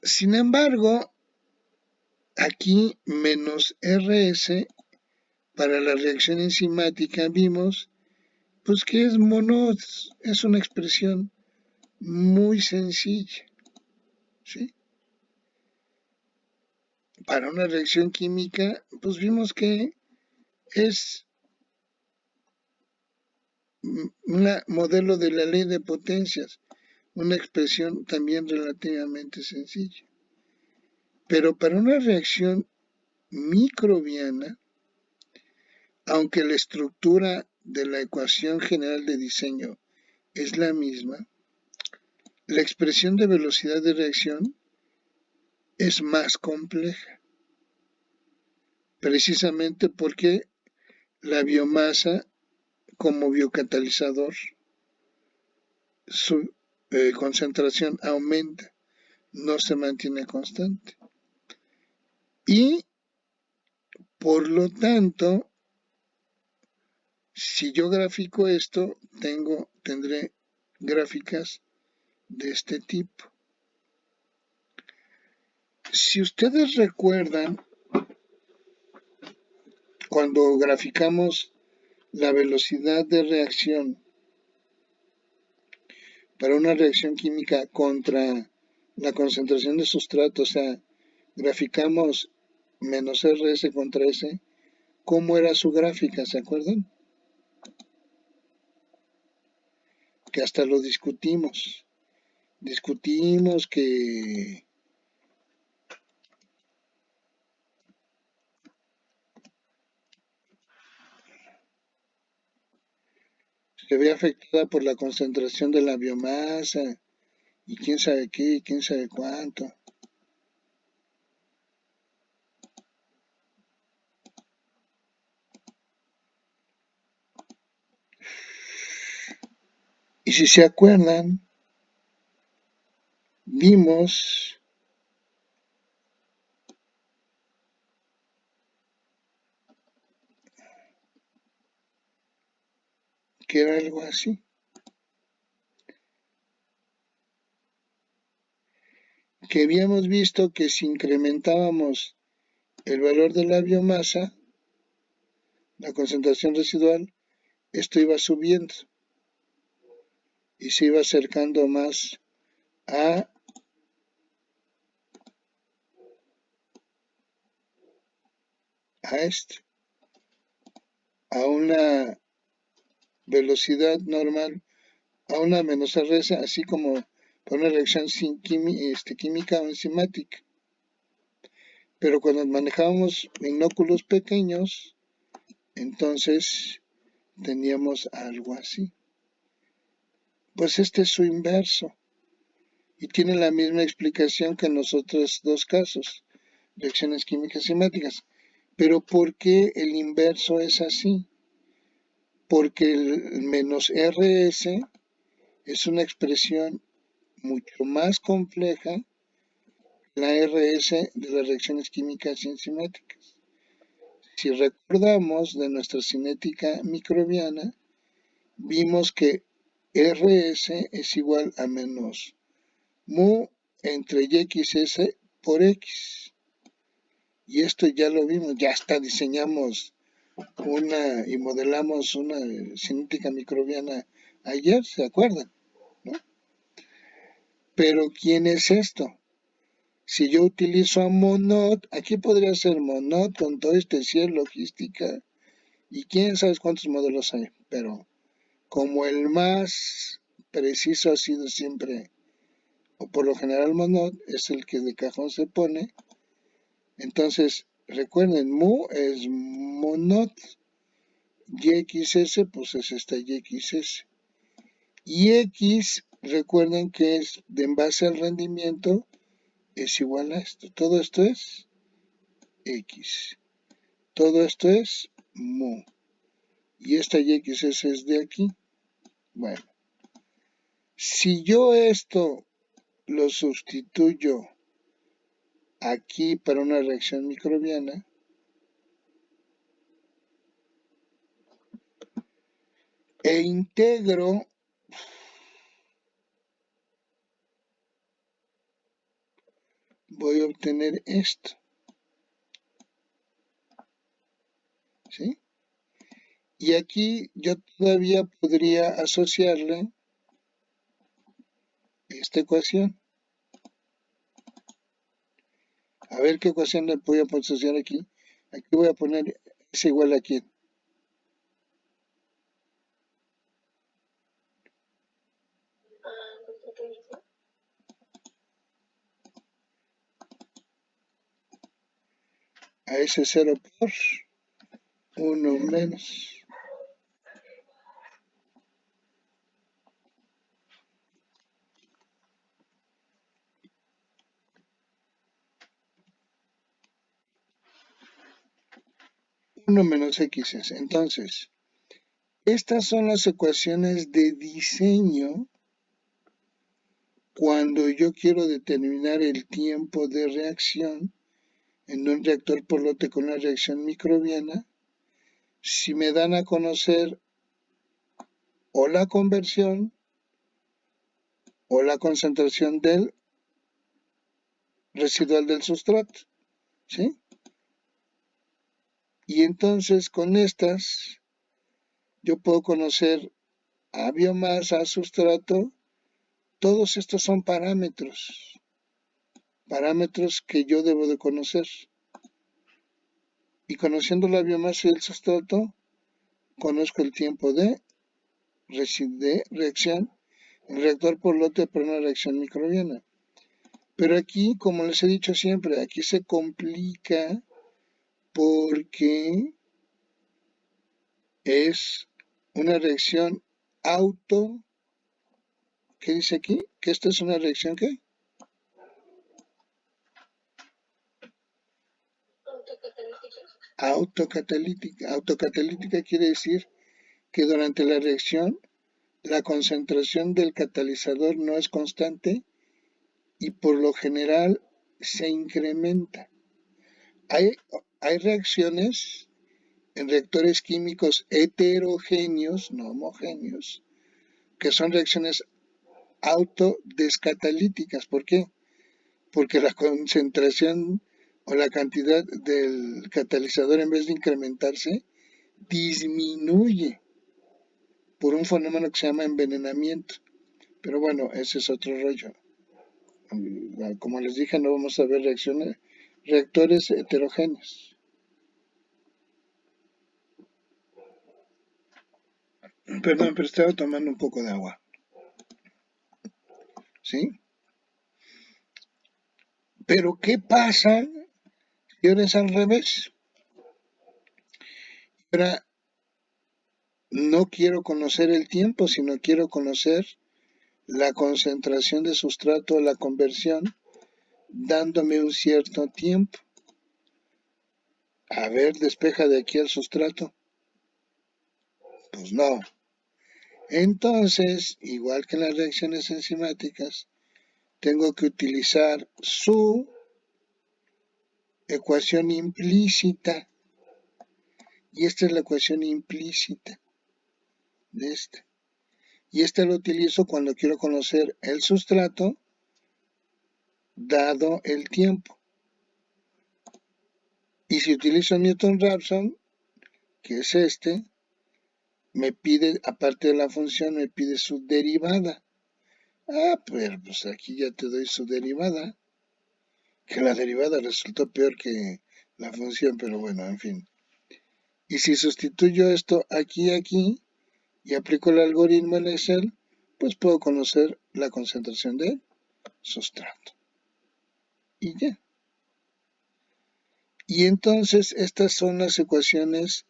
Sin embargo, aquí menos RS para la reacción enzimática vimos pues que es es una expresión muy sencilla, ¿sí? Para una reacción química, pues vimos que es un modelo de la ley de potencias, una expresión también relativamente sencilla. Pero para una reacción microbiana, aunque la estructura de la ecuación general de diseño es la misma, la expresión de velocidad de reacción es más compleja, precisamente porque la biomasa como biocatalizador, su concentración aumenta, no se mantiene constante. Y por lo tanto, si yo grafico esto, tendré gráficas de este tipo. Si ustedes recuerdan, cuando graficamos la velocidad de reacción para una reacción química contra la concentración de sustrato, o sea, graficamos menos RS contra S, ¿cómo era su gráfica? ¿Se acuerdan? Que hasta lo discutimos. Discutimos que se ve afectada por la concentración de la biomasa y quién sabe qué, quién sabe cuánto. Y si se acuerdan, vimos que era algo así. Que habíamos visto que si incrementábamos el valor de la biomasa, la concentración residual, esto iba subiendo y se iba acercando más a a una velocidad normal, a una menos RS, así como por una reacción química o enzimática. Pero cuando manejábamos inóculos pequeños, entonces teníamos algo así. Pues este es su inverso y tiene la misma explicación que en los otros dos casos, reacciones químicas enzimáticas. Pero ¿por qué el inverso es así? Porque el menos RS es una expresión mucho más compleja que la RS de las reacciones químicas y enzimáticas. Si recordamos de nuestra cinética microbiana, vimos que RS es igual a menos mu entre YXS por X. Y esto ya lo vimos, ya hasta diseñamos y modelamos una cinética microbiana ayer, ¿se acuerdan? ¿No? Pero ¿quién es esto? Si yo utilizo a Monod, aquí podría ser Monod con todo este cielo logística y quién sabe cuántos modelos hay, pero como el más preciso ha sido siempre, o por lo general Monod, es el que de cajón se pone. Entonces, recuerden, mu es Monod, YXS, pues es esta YXS. Y X, recuerden que es en base al rendimiento, es igual a esto. Todo esto es X. Todo esto es mu. Y esta YXS es de aquí. Bueno, si yo esto lo sustituyo aquí para una reacción microbiana, e integro voy a obtener esto. ¿Sí? Y aquí yo todavía podría asociarle esta ecuación. A ver qué ecuación le voy a asociar aquí. Aquí voy a poner es igual a quién. A ese 0 por 1 menos. Uno menos x. Entonces, estas son las ecuaciones de diseño cuando yo quiero determinar el tiempo de reacción en un reactor por lote con una reacción microbiana. Si me dan a conocer o la conversión o la concentración del residual del sustrato, ¿sí? Y entonces con estas yo puedo conocer a biomasa, a sustrato, todos estos son parámetros que yo debo de conocer. Y conociendo la biomasa y el sustrato, conozco el tiempo de reacción en reactor por lote para una reacción microbiana. Pero aquí, como les he dicho siempre, aquí se complica porque es una reacción ¿qué dice aquí? Que esta es una reacción ¿qué? Autocatalítica. Autocatalítica quiere decir que durante la reacción la concentración del catalizador no es constante y por lo general se incrementa. Hay reacciones en reactores químicos heterogéneos, no homogéneos, que son reacciones autodescatalíticas. ¿Por qué? Porque la concentración o la cantidad del catalizador en vez de incrementarse, disminuye por un fenómeno que se llama envenenamiento. Pero bueno, ese es otro rollo. Como les dije, no vamos a ver reactores heterogéneos. Perdón, pero estaba tomando un poco de agua. ¿Sí? Pero ¿qué pasa si ahora es al revés? Ahora no quiero conocer el tiempo, sino quiero conocer la concentración de sustrato, la conversión, dándome un cierto tiempo. A ver, despeja de aquí el sustrato. Pues no. Entonces, igual que en las reacciones enzimáticas, tengo que utilizar su ecuación implícita. Y esta es la ecuación implícita de este. Y esta lo utilizo cuando quiero conocer el sustrato dado el tiempo. Y si utilizo Newton-Raphson, que es este, me pide, aparte de la función, me pide su derivada. Pero pues aquí ya te doy su derivada. Que la derivada resultó peor que la función, pero bueno, en fin. Y si sustituyo esto aquí y aquí, y aplico el algoritmo en Excel, pues puedo conocer la concentración de sustrato. Y ya. Y entonces estas son las ecuaciones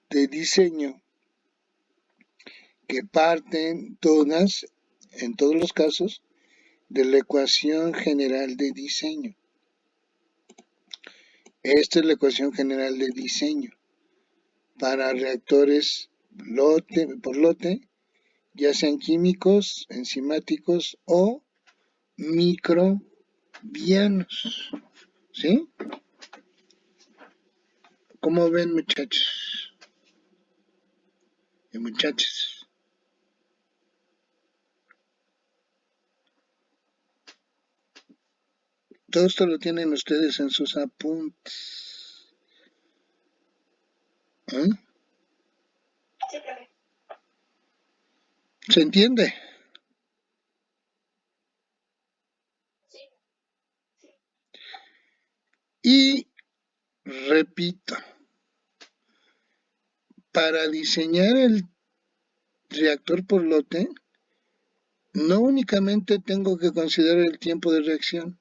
de diseño que parten todas, en todos los casos, de la ecuación general de diseño. Esta es la ecuación general de diseño para reactores por lote, ya sean químicos, enzimáticos o microbianos. ¿Sí? ¿Cómo ven, muchachos y muchachas? Todo esto lo tienen ustedes en sus apuntes. ¿Eh? ¿Se entiende? Y repito, para diseñar el reactor por lote, no únicamente tengo que considerar el tiempo de reacción,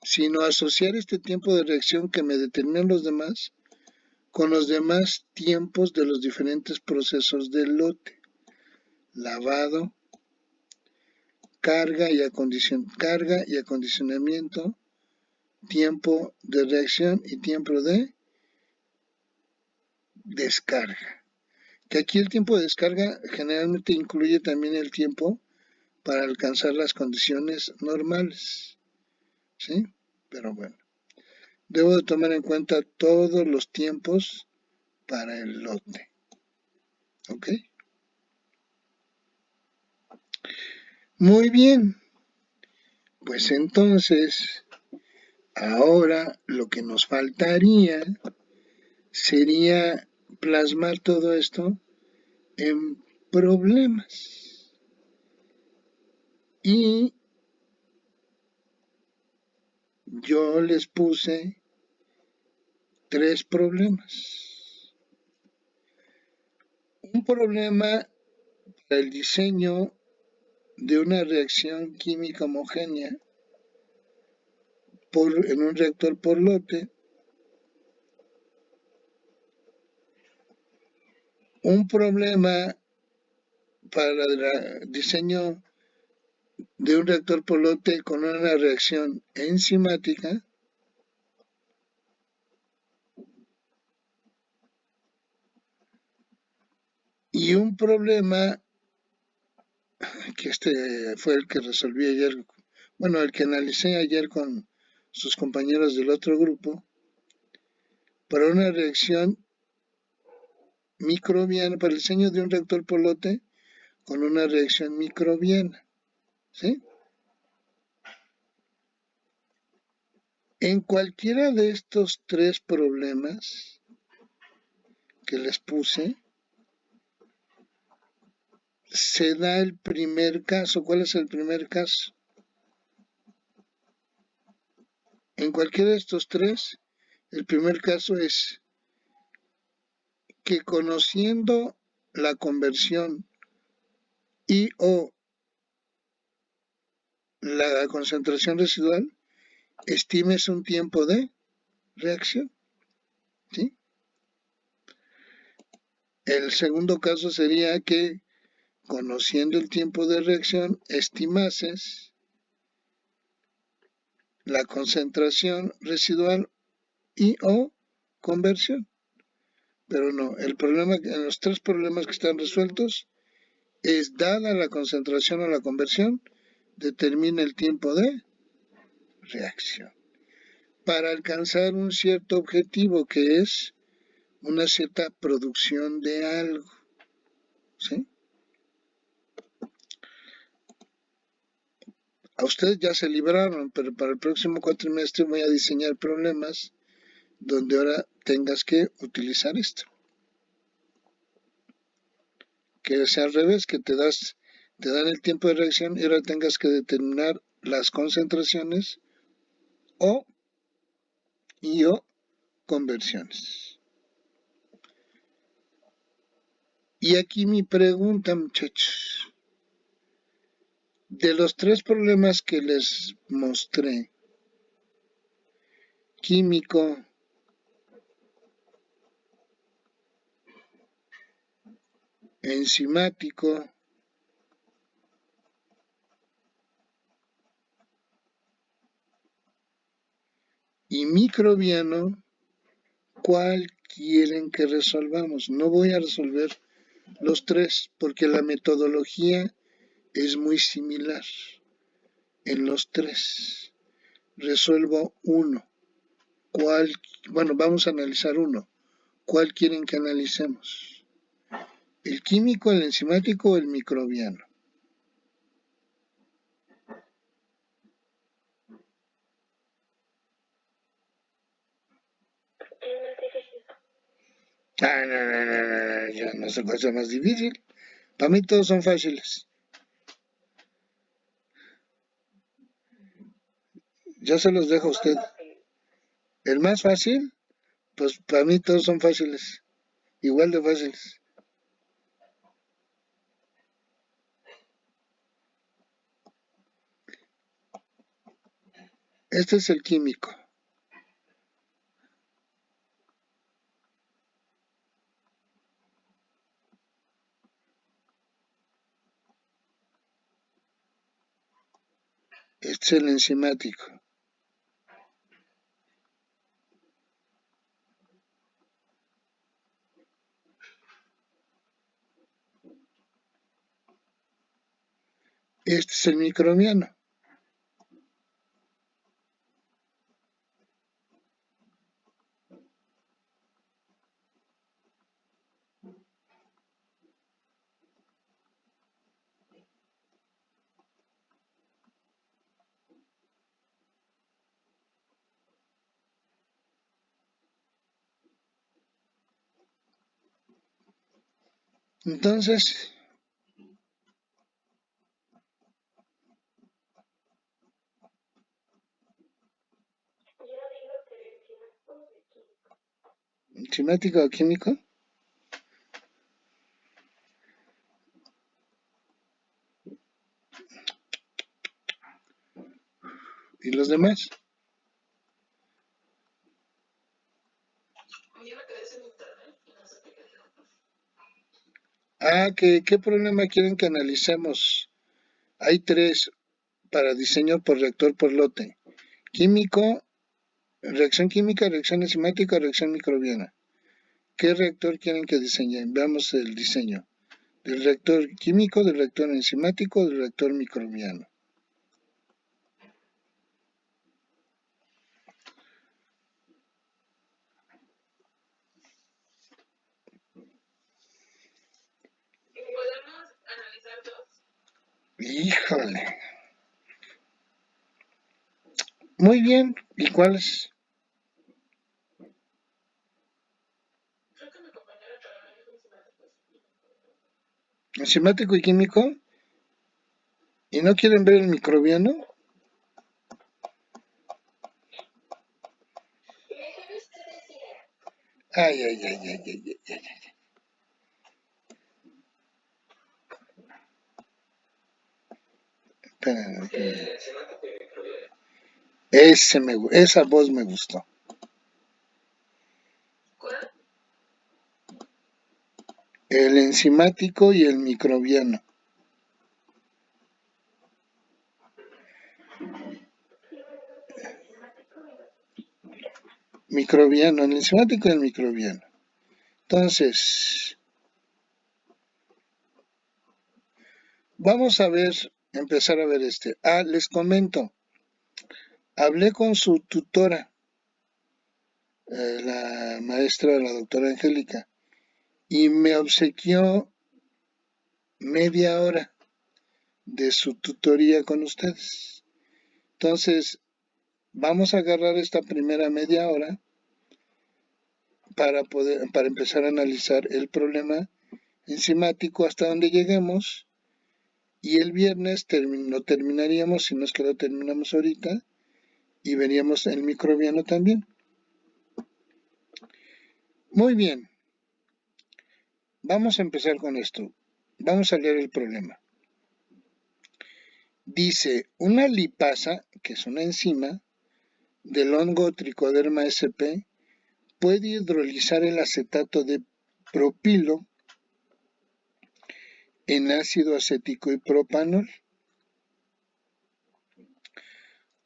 sino asociar este tiempo de reacción que me determinan los demás con los demás tiempos de los diferentes procesos del lote. Lavado, carga y acondicionamiento, tiempo de reacción y tiempo de descarga. Que aquí el tiempo de descarga generalmente incluye también el tiempo para alcanzar las condiciones normales. ¿Sí? Pero bueno, debo de tomar en cuenta todos los tiempos para el lote. ¿Ok? Muy bien. Pues entonces, ahora lo que nos faltaría sería plasmar todo esto en problemas. Y yo les puse 3 problemas. Un problema para el diseño de una reacción química homogénea en un reactor por lote. Un problema para el diseño de un reactor por lote con una reacción enzimática. Y un problema, que este fue el que resolví ayer, bueno, el que analicé ayer con sus compañeros del otro grupo, para una reacción microbiana, para el diseño de un reactor por lote con una reacción microbiana. ¿Sí? En cualquiera de estos 3 problemas que les puse, se da el primer caso. ¿Cuál es el primer caso? En cualquiera de estos 3, el primer caso es que conociendo la conversión y o la concentración residual, estimes un tiempo de reacción. ¿Sí? El segundo caso sería que, conociendo el tiempo de reacción, estimases la concentración residual y o conversión. Pero no, el problema, en los 3 problemas que están resueltos, es dada la concentración o la conversión, determina el tiempo de reacción para alcanzar un cierto objetivo, que es una cierta producción de algo, ¿sí? A ustedes ya se libraron, pero para el próximo cuatrimestre voy a diseñar problemas donde ahora tengas que utilizar esto. Que sea al revés, que te dan el tiempo de reacción y ahora tengas que determinar las concentraciones o y o conversiones. Y aquí mi pregunta, muchachos. De los tres problemas que les mostré, químico, enzimático y microbiano, ¿cuál quieren que resolvamos? No voy a resolver los tres porque la metodología es muy similar en los tres. Resuelvo uno. ¿Cuál? Bueno, vamos a analizar uno. ¿Cuál quieren que analicemos? ¿El químico, el enzimático o el microbiano? Ah, no, no, no, no, ya no se cosa más difícil. Para mí todos son fáciles. Ya se los dejo a usted. ¿El más fácil? Pues para mí todos son fáciles. Igual de fáciles. Este es el químico. Este es el enzimático. Este es el microbiano. Entonces, enzimático o químico. ¿Y los demás? Ah, ¿qué problema quieren que analicemos? Hay tres para diseño por reactor por lote. Químico, reacción química, reacción enzimática, reacción microbiana. ¿Qué reactor quieren que diseñen? Veamos el diseño. Del reactor químico, del reactor enzimático, del reactor microbiano. Híjole. Muy bien. ¿Y cuáles? Enzimático y químico. ¿Y no quieren ver el microbiano? Ay, ay, ay, ay, ay, ay, ay. Espérame, espérame. Esa voz me gustó. El enzimático y el microbiano. Microbiano, el enzimático y el microbiano. Entonces, vamos a ver, empezar a ver este. Ah, les comento. Hablé con su tutora. la maestra, la doctora Angélica, y me obsequió media hora de su tutoría con ustedes. Entonces, vamos a agarrar esta primera media hora para empezar a analizar el problema enzimático hasta donde lleguemos, y el viernes lo terminaríamos, si no es que lo terminamos ahorita, y veríamos el microbiano también. Muy bien, vamos a empezar con esto. Vamos a leer el problema. Dice, una lipasa, que es una enzima, del hongo Trichoderma sp, puede hidrolizar el acetato de propilo en ácido acético y propanol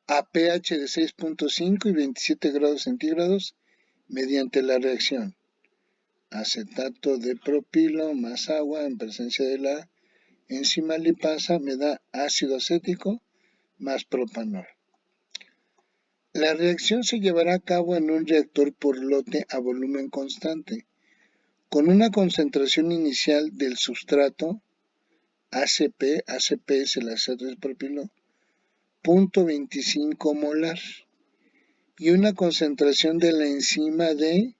a pH de 6.5 y 27 grados centígrados mediante la reacción acetato de propilo más agua en presencia de la enzima lipasa me da ácido acético más propanol. La reacción se llevará a cabo en un reactor por lote a volumen constante, con una concentración inicial del sustrato ACP es el acetato de propilo, 0.25 molar, y una concentración de la enzima de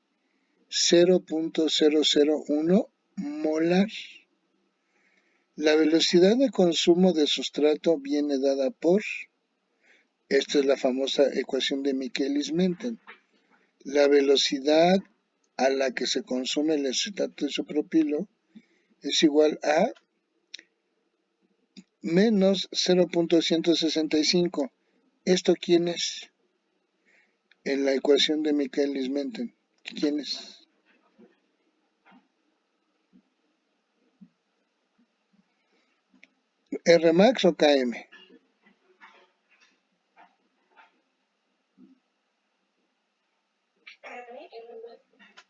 0.001 molar. La velocidad de consumo de sustrato viene dada por, esta es la famosa ecuación de Michaelis-Menten, la velocidad a la que se consume el acetato de isopropilo es igual a menos 0.165. ¿Esto quién es? En la ecuación de Michaelis-Menten, ¿quién es? ¿Rmax o Km?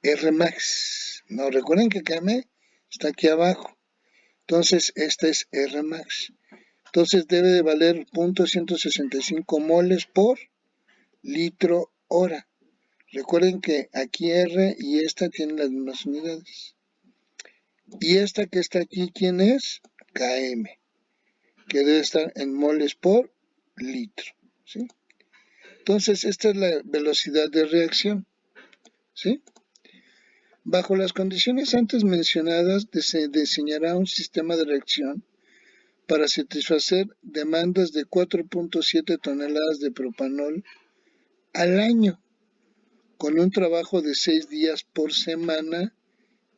Rmax. No, recuerden que Km está aquí abajo. Entonces, esta es Rmax. Entonces debe de valer 0.165 moles por litro hora. Recuerden que aquí R y esta tienen las mismas unidades. Y esta que está aquí, ¿quién es? Km, que debe estar en moles por litro. ¿Sí? Entonces, esta es la velocidad de reacción. ¿Sí? Bajo las condiciones antes mencionadas, se diseñará un sistema de reacción para satisfacer demandas de 4.7 toneladas de propanol al año, con un trabajo de 6 días por semana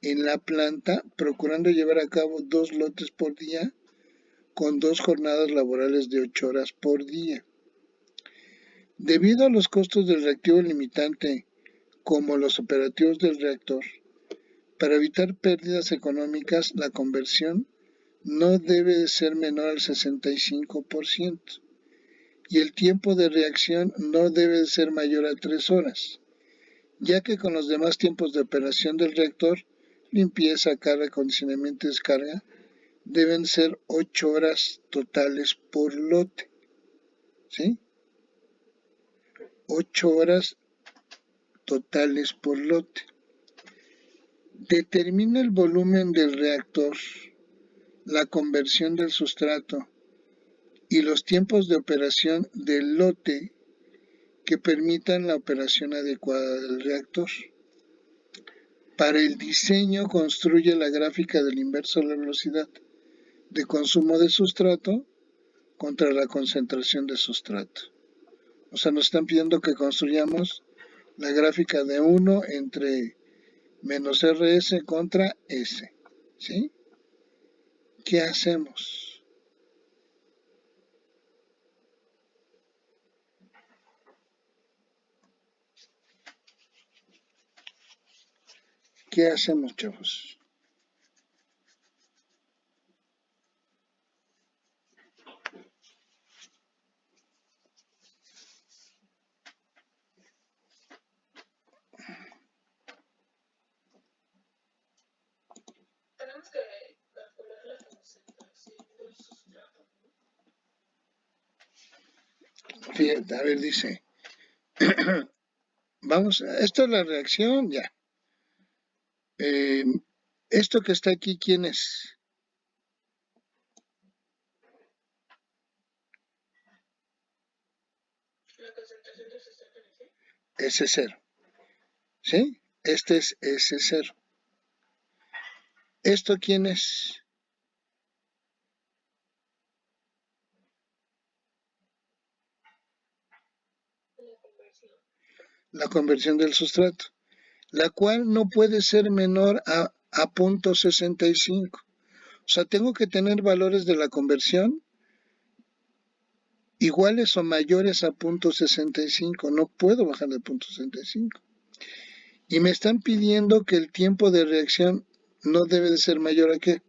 en la planta, procurando llevar a cabo 2 lotes por día, con 2 jornadas laborales de 8 horas por día. Debido a los costos del reactivo limitante, como los operativos del reactor, para evitar pérdidas económicas, la conversión no debe de ser menor al 65%, y el tiempo de reacción no debe de ser mayor a 3 horas, ya que con los demás tiempos de operación del reactor, limpieza, carga, acondicionamiento y descarga, deben ser 8 horas totales por lote. ¿Sí? 8 horas totales por lote. Determina el volumen del reactor, la conversión del sustrato y los tiempos de operación del lote que permitan la operación adecuada del reactor. Para el diseño, construye la gráfica del inverso de la velocidad de consumo de sustrato contra la concentración de sustrato. O sea, nos están pidiendo que construyamos la gráfica de 1 entre menos RS contra S. ¿Sí? ¿Qué hacemos? ¿Qué hacemos, chavos? Tenemos que calcular la concentración del sustrato. Fíjate, a ver, dice, Vamos, esto es la reacción, ya. Esto que está aquí, ¿quién es? La concentración de sustrato en S0, ¿sí? Este es S0. ¿Esto quién es? la conversión. La conversión del sustrato, la cual no puede ser menor a 0.65. O sea, tengo que tener valores de la conversión iguales o mayores a 0.65. No puedo bajar de 0.65. Y me están pidiendo que el tiempo de reacción no debe de ser mayor a ¿qué?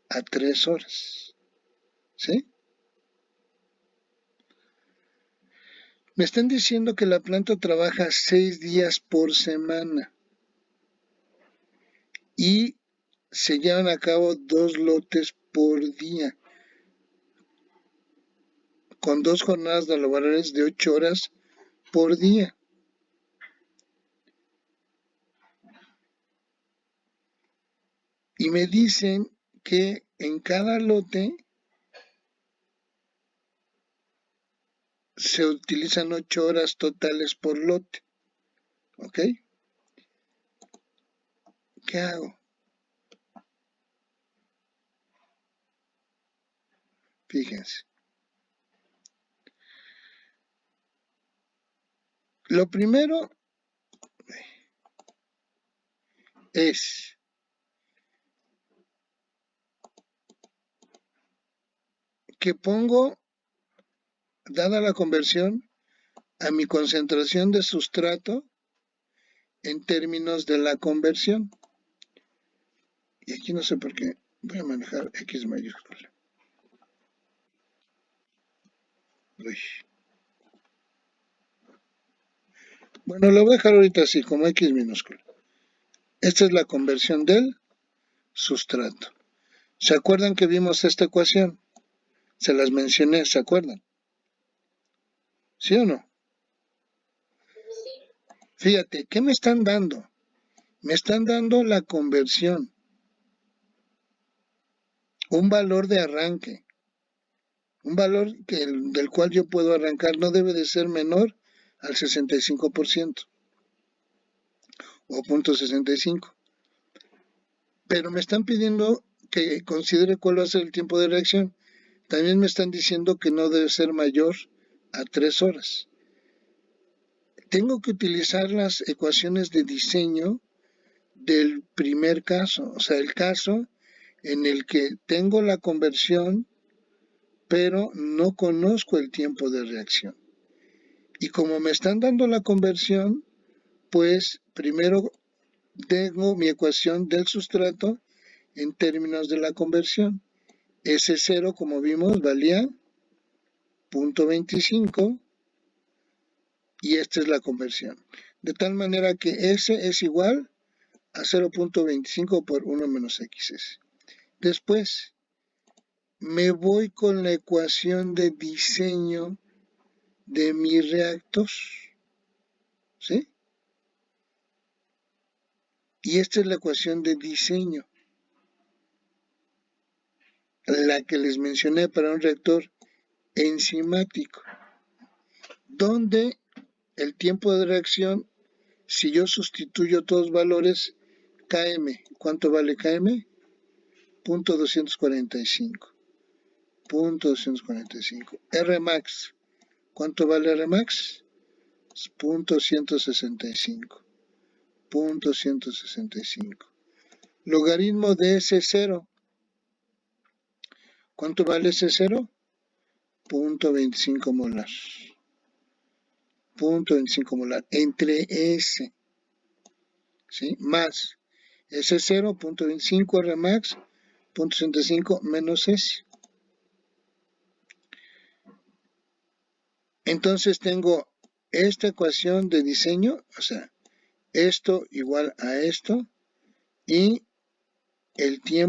A 3 horas. ¿Sí? Me están diciendo que la planta trabaja 6 días por semana y se llevan a cabo 2 lotes por día, con 2 jornadas laborales de 8 horas por día. Y me dicen que en cada lote se utilizan 8 horas totales por lote. ¿Ok? ¿Qué hago? Fíjense. Lo primero es que pongo, dada la conversión, a mi concentración de sustrato en términos de la conversión. Y aquí no sé por qué voy a manejar X mayúscula. Uy. Bueno, lo voy a dejar ahorita así, como X minúscula. Esta es la conversión del sustrato. ¿Se acuerdan que vimos esta ecuación? Se las mencioné, ¿se acuerdan? ¿Sí o no? Sí. Fíjate, ¿qué me están dando? Me están dando la conversión, un valor de arranque, un valor del cual yo puedo arrancar no debe de ser menor al 65% o 0.65. Pero me están pidiendo que considere cuál va a ser el tiempo de reacción. También me están diciendo que no debe ser mayor a 3 horas. Tengo que utilizar las ecuaciones de diseño del primer caso, o sea, el caso en el que tengo la conversión, pero no conozco el tiempo de reacción. Y como me están dando la conversión, pues primero tengo mi ecuación del sustrato en términos de la conversión. S0, como vimos, valía 0.25 y esta es la conversión. De tal manera que S es igual a 0.25 por 1 menos XS. Después me voy con la ecuación de diseño de mi reactor, ¿sí? Y esta es la ecuación de diseño, la que les mencioné para un reactor enzimático, donde el tiempo de reacción, si yo sustituyo todos los valores, KM, ¿cuánto vale KM? 0.245. 0.245. Rmax, ¿cuánto vale Rmax? 0.165. 0.165. Logaritmo de S0. ¿Cuánto vale S0? 0.25 molar. 0.25 molar. Entre S, ¿sí? Más S0, 0.25 Rmax, 0.65 menos S. Entonces tengo esta ecuación de diseño, o sea, esto igual a esto, y el tiempo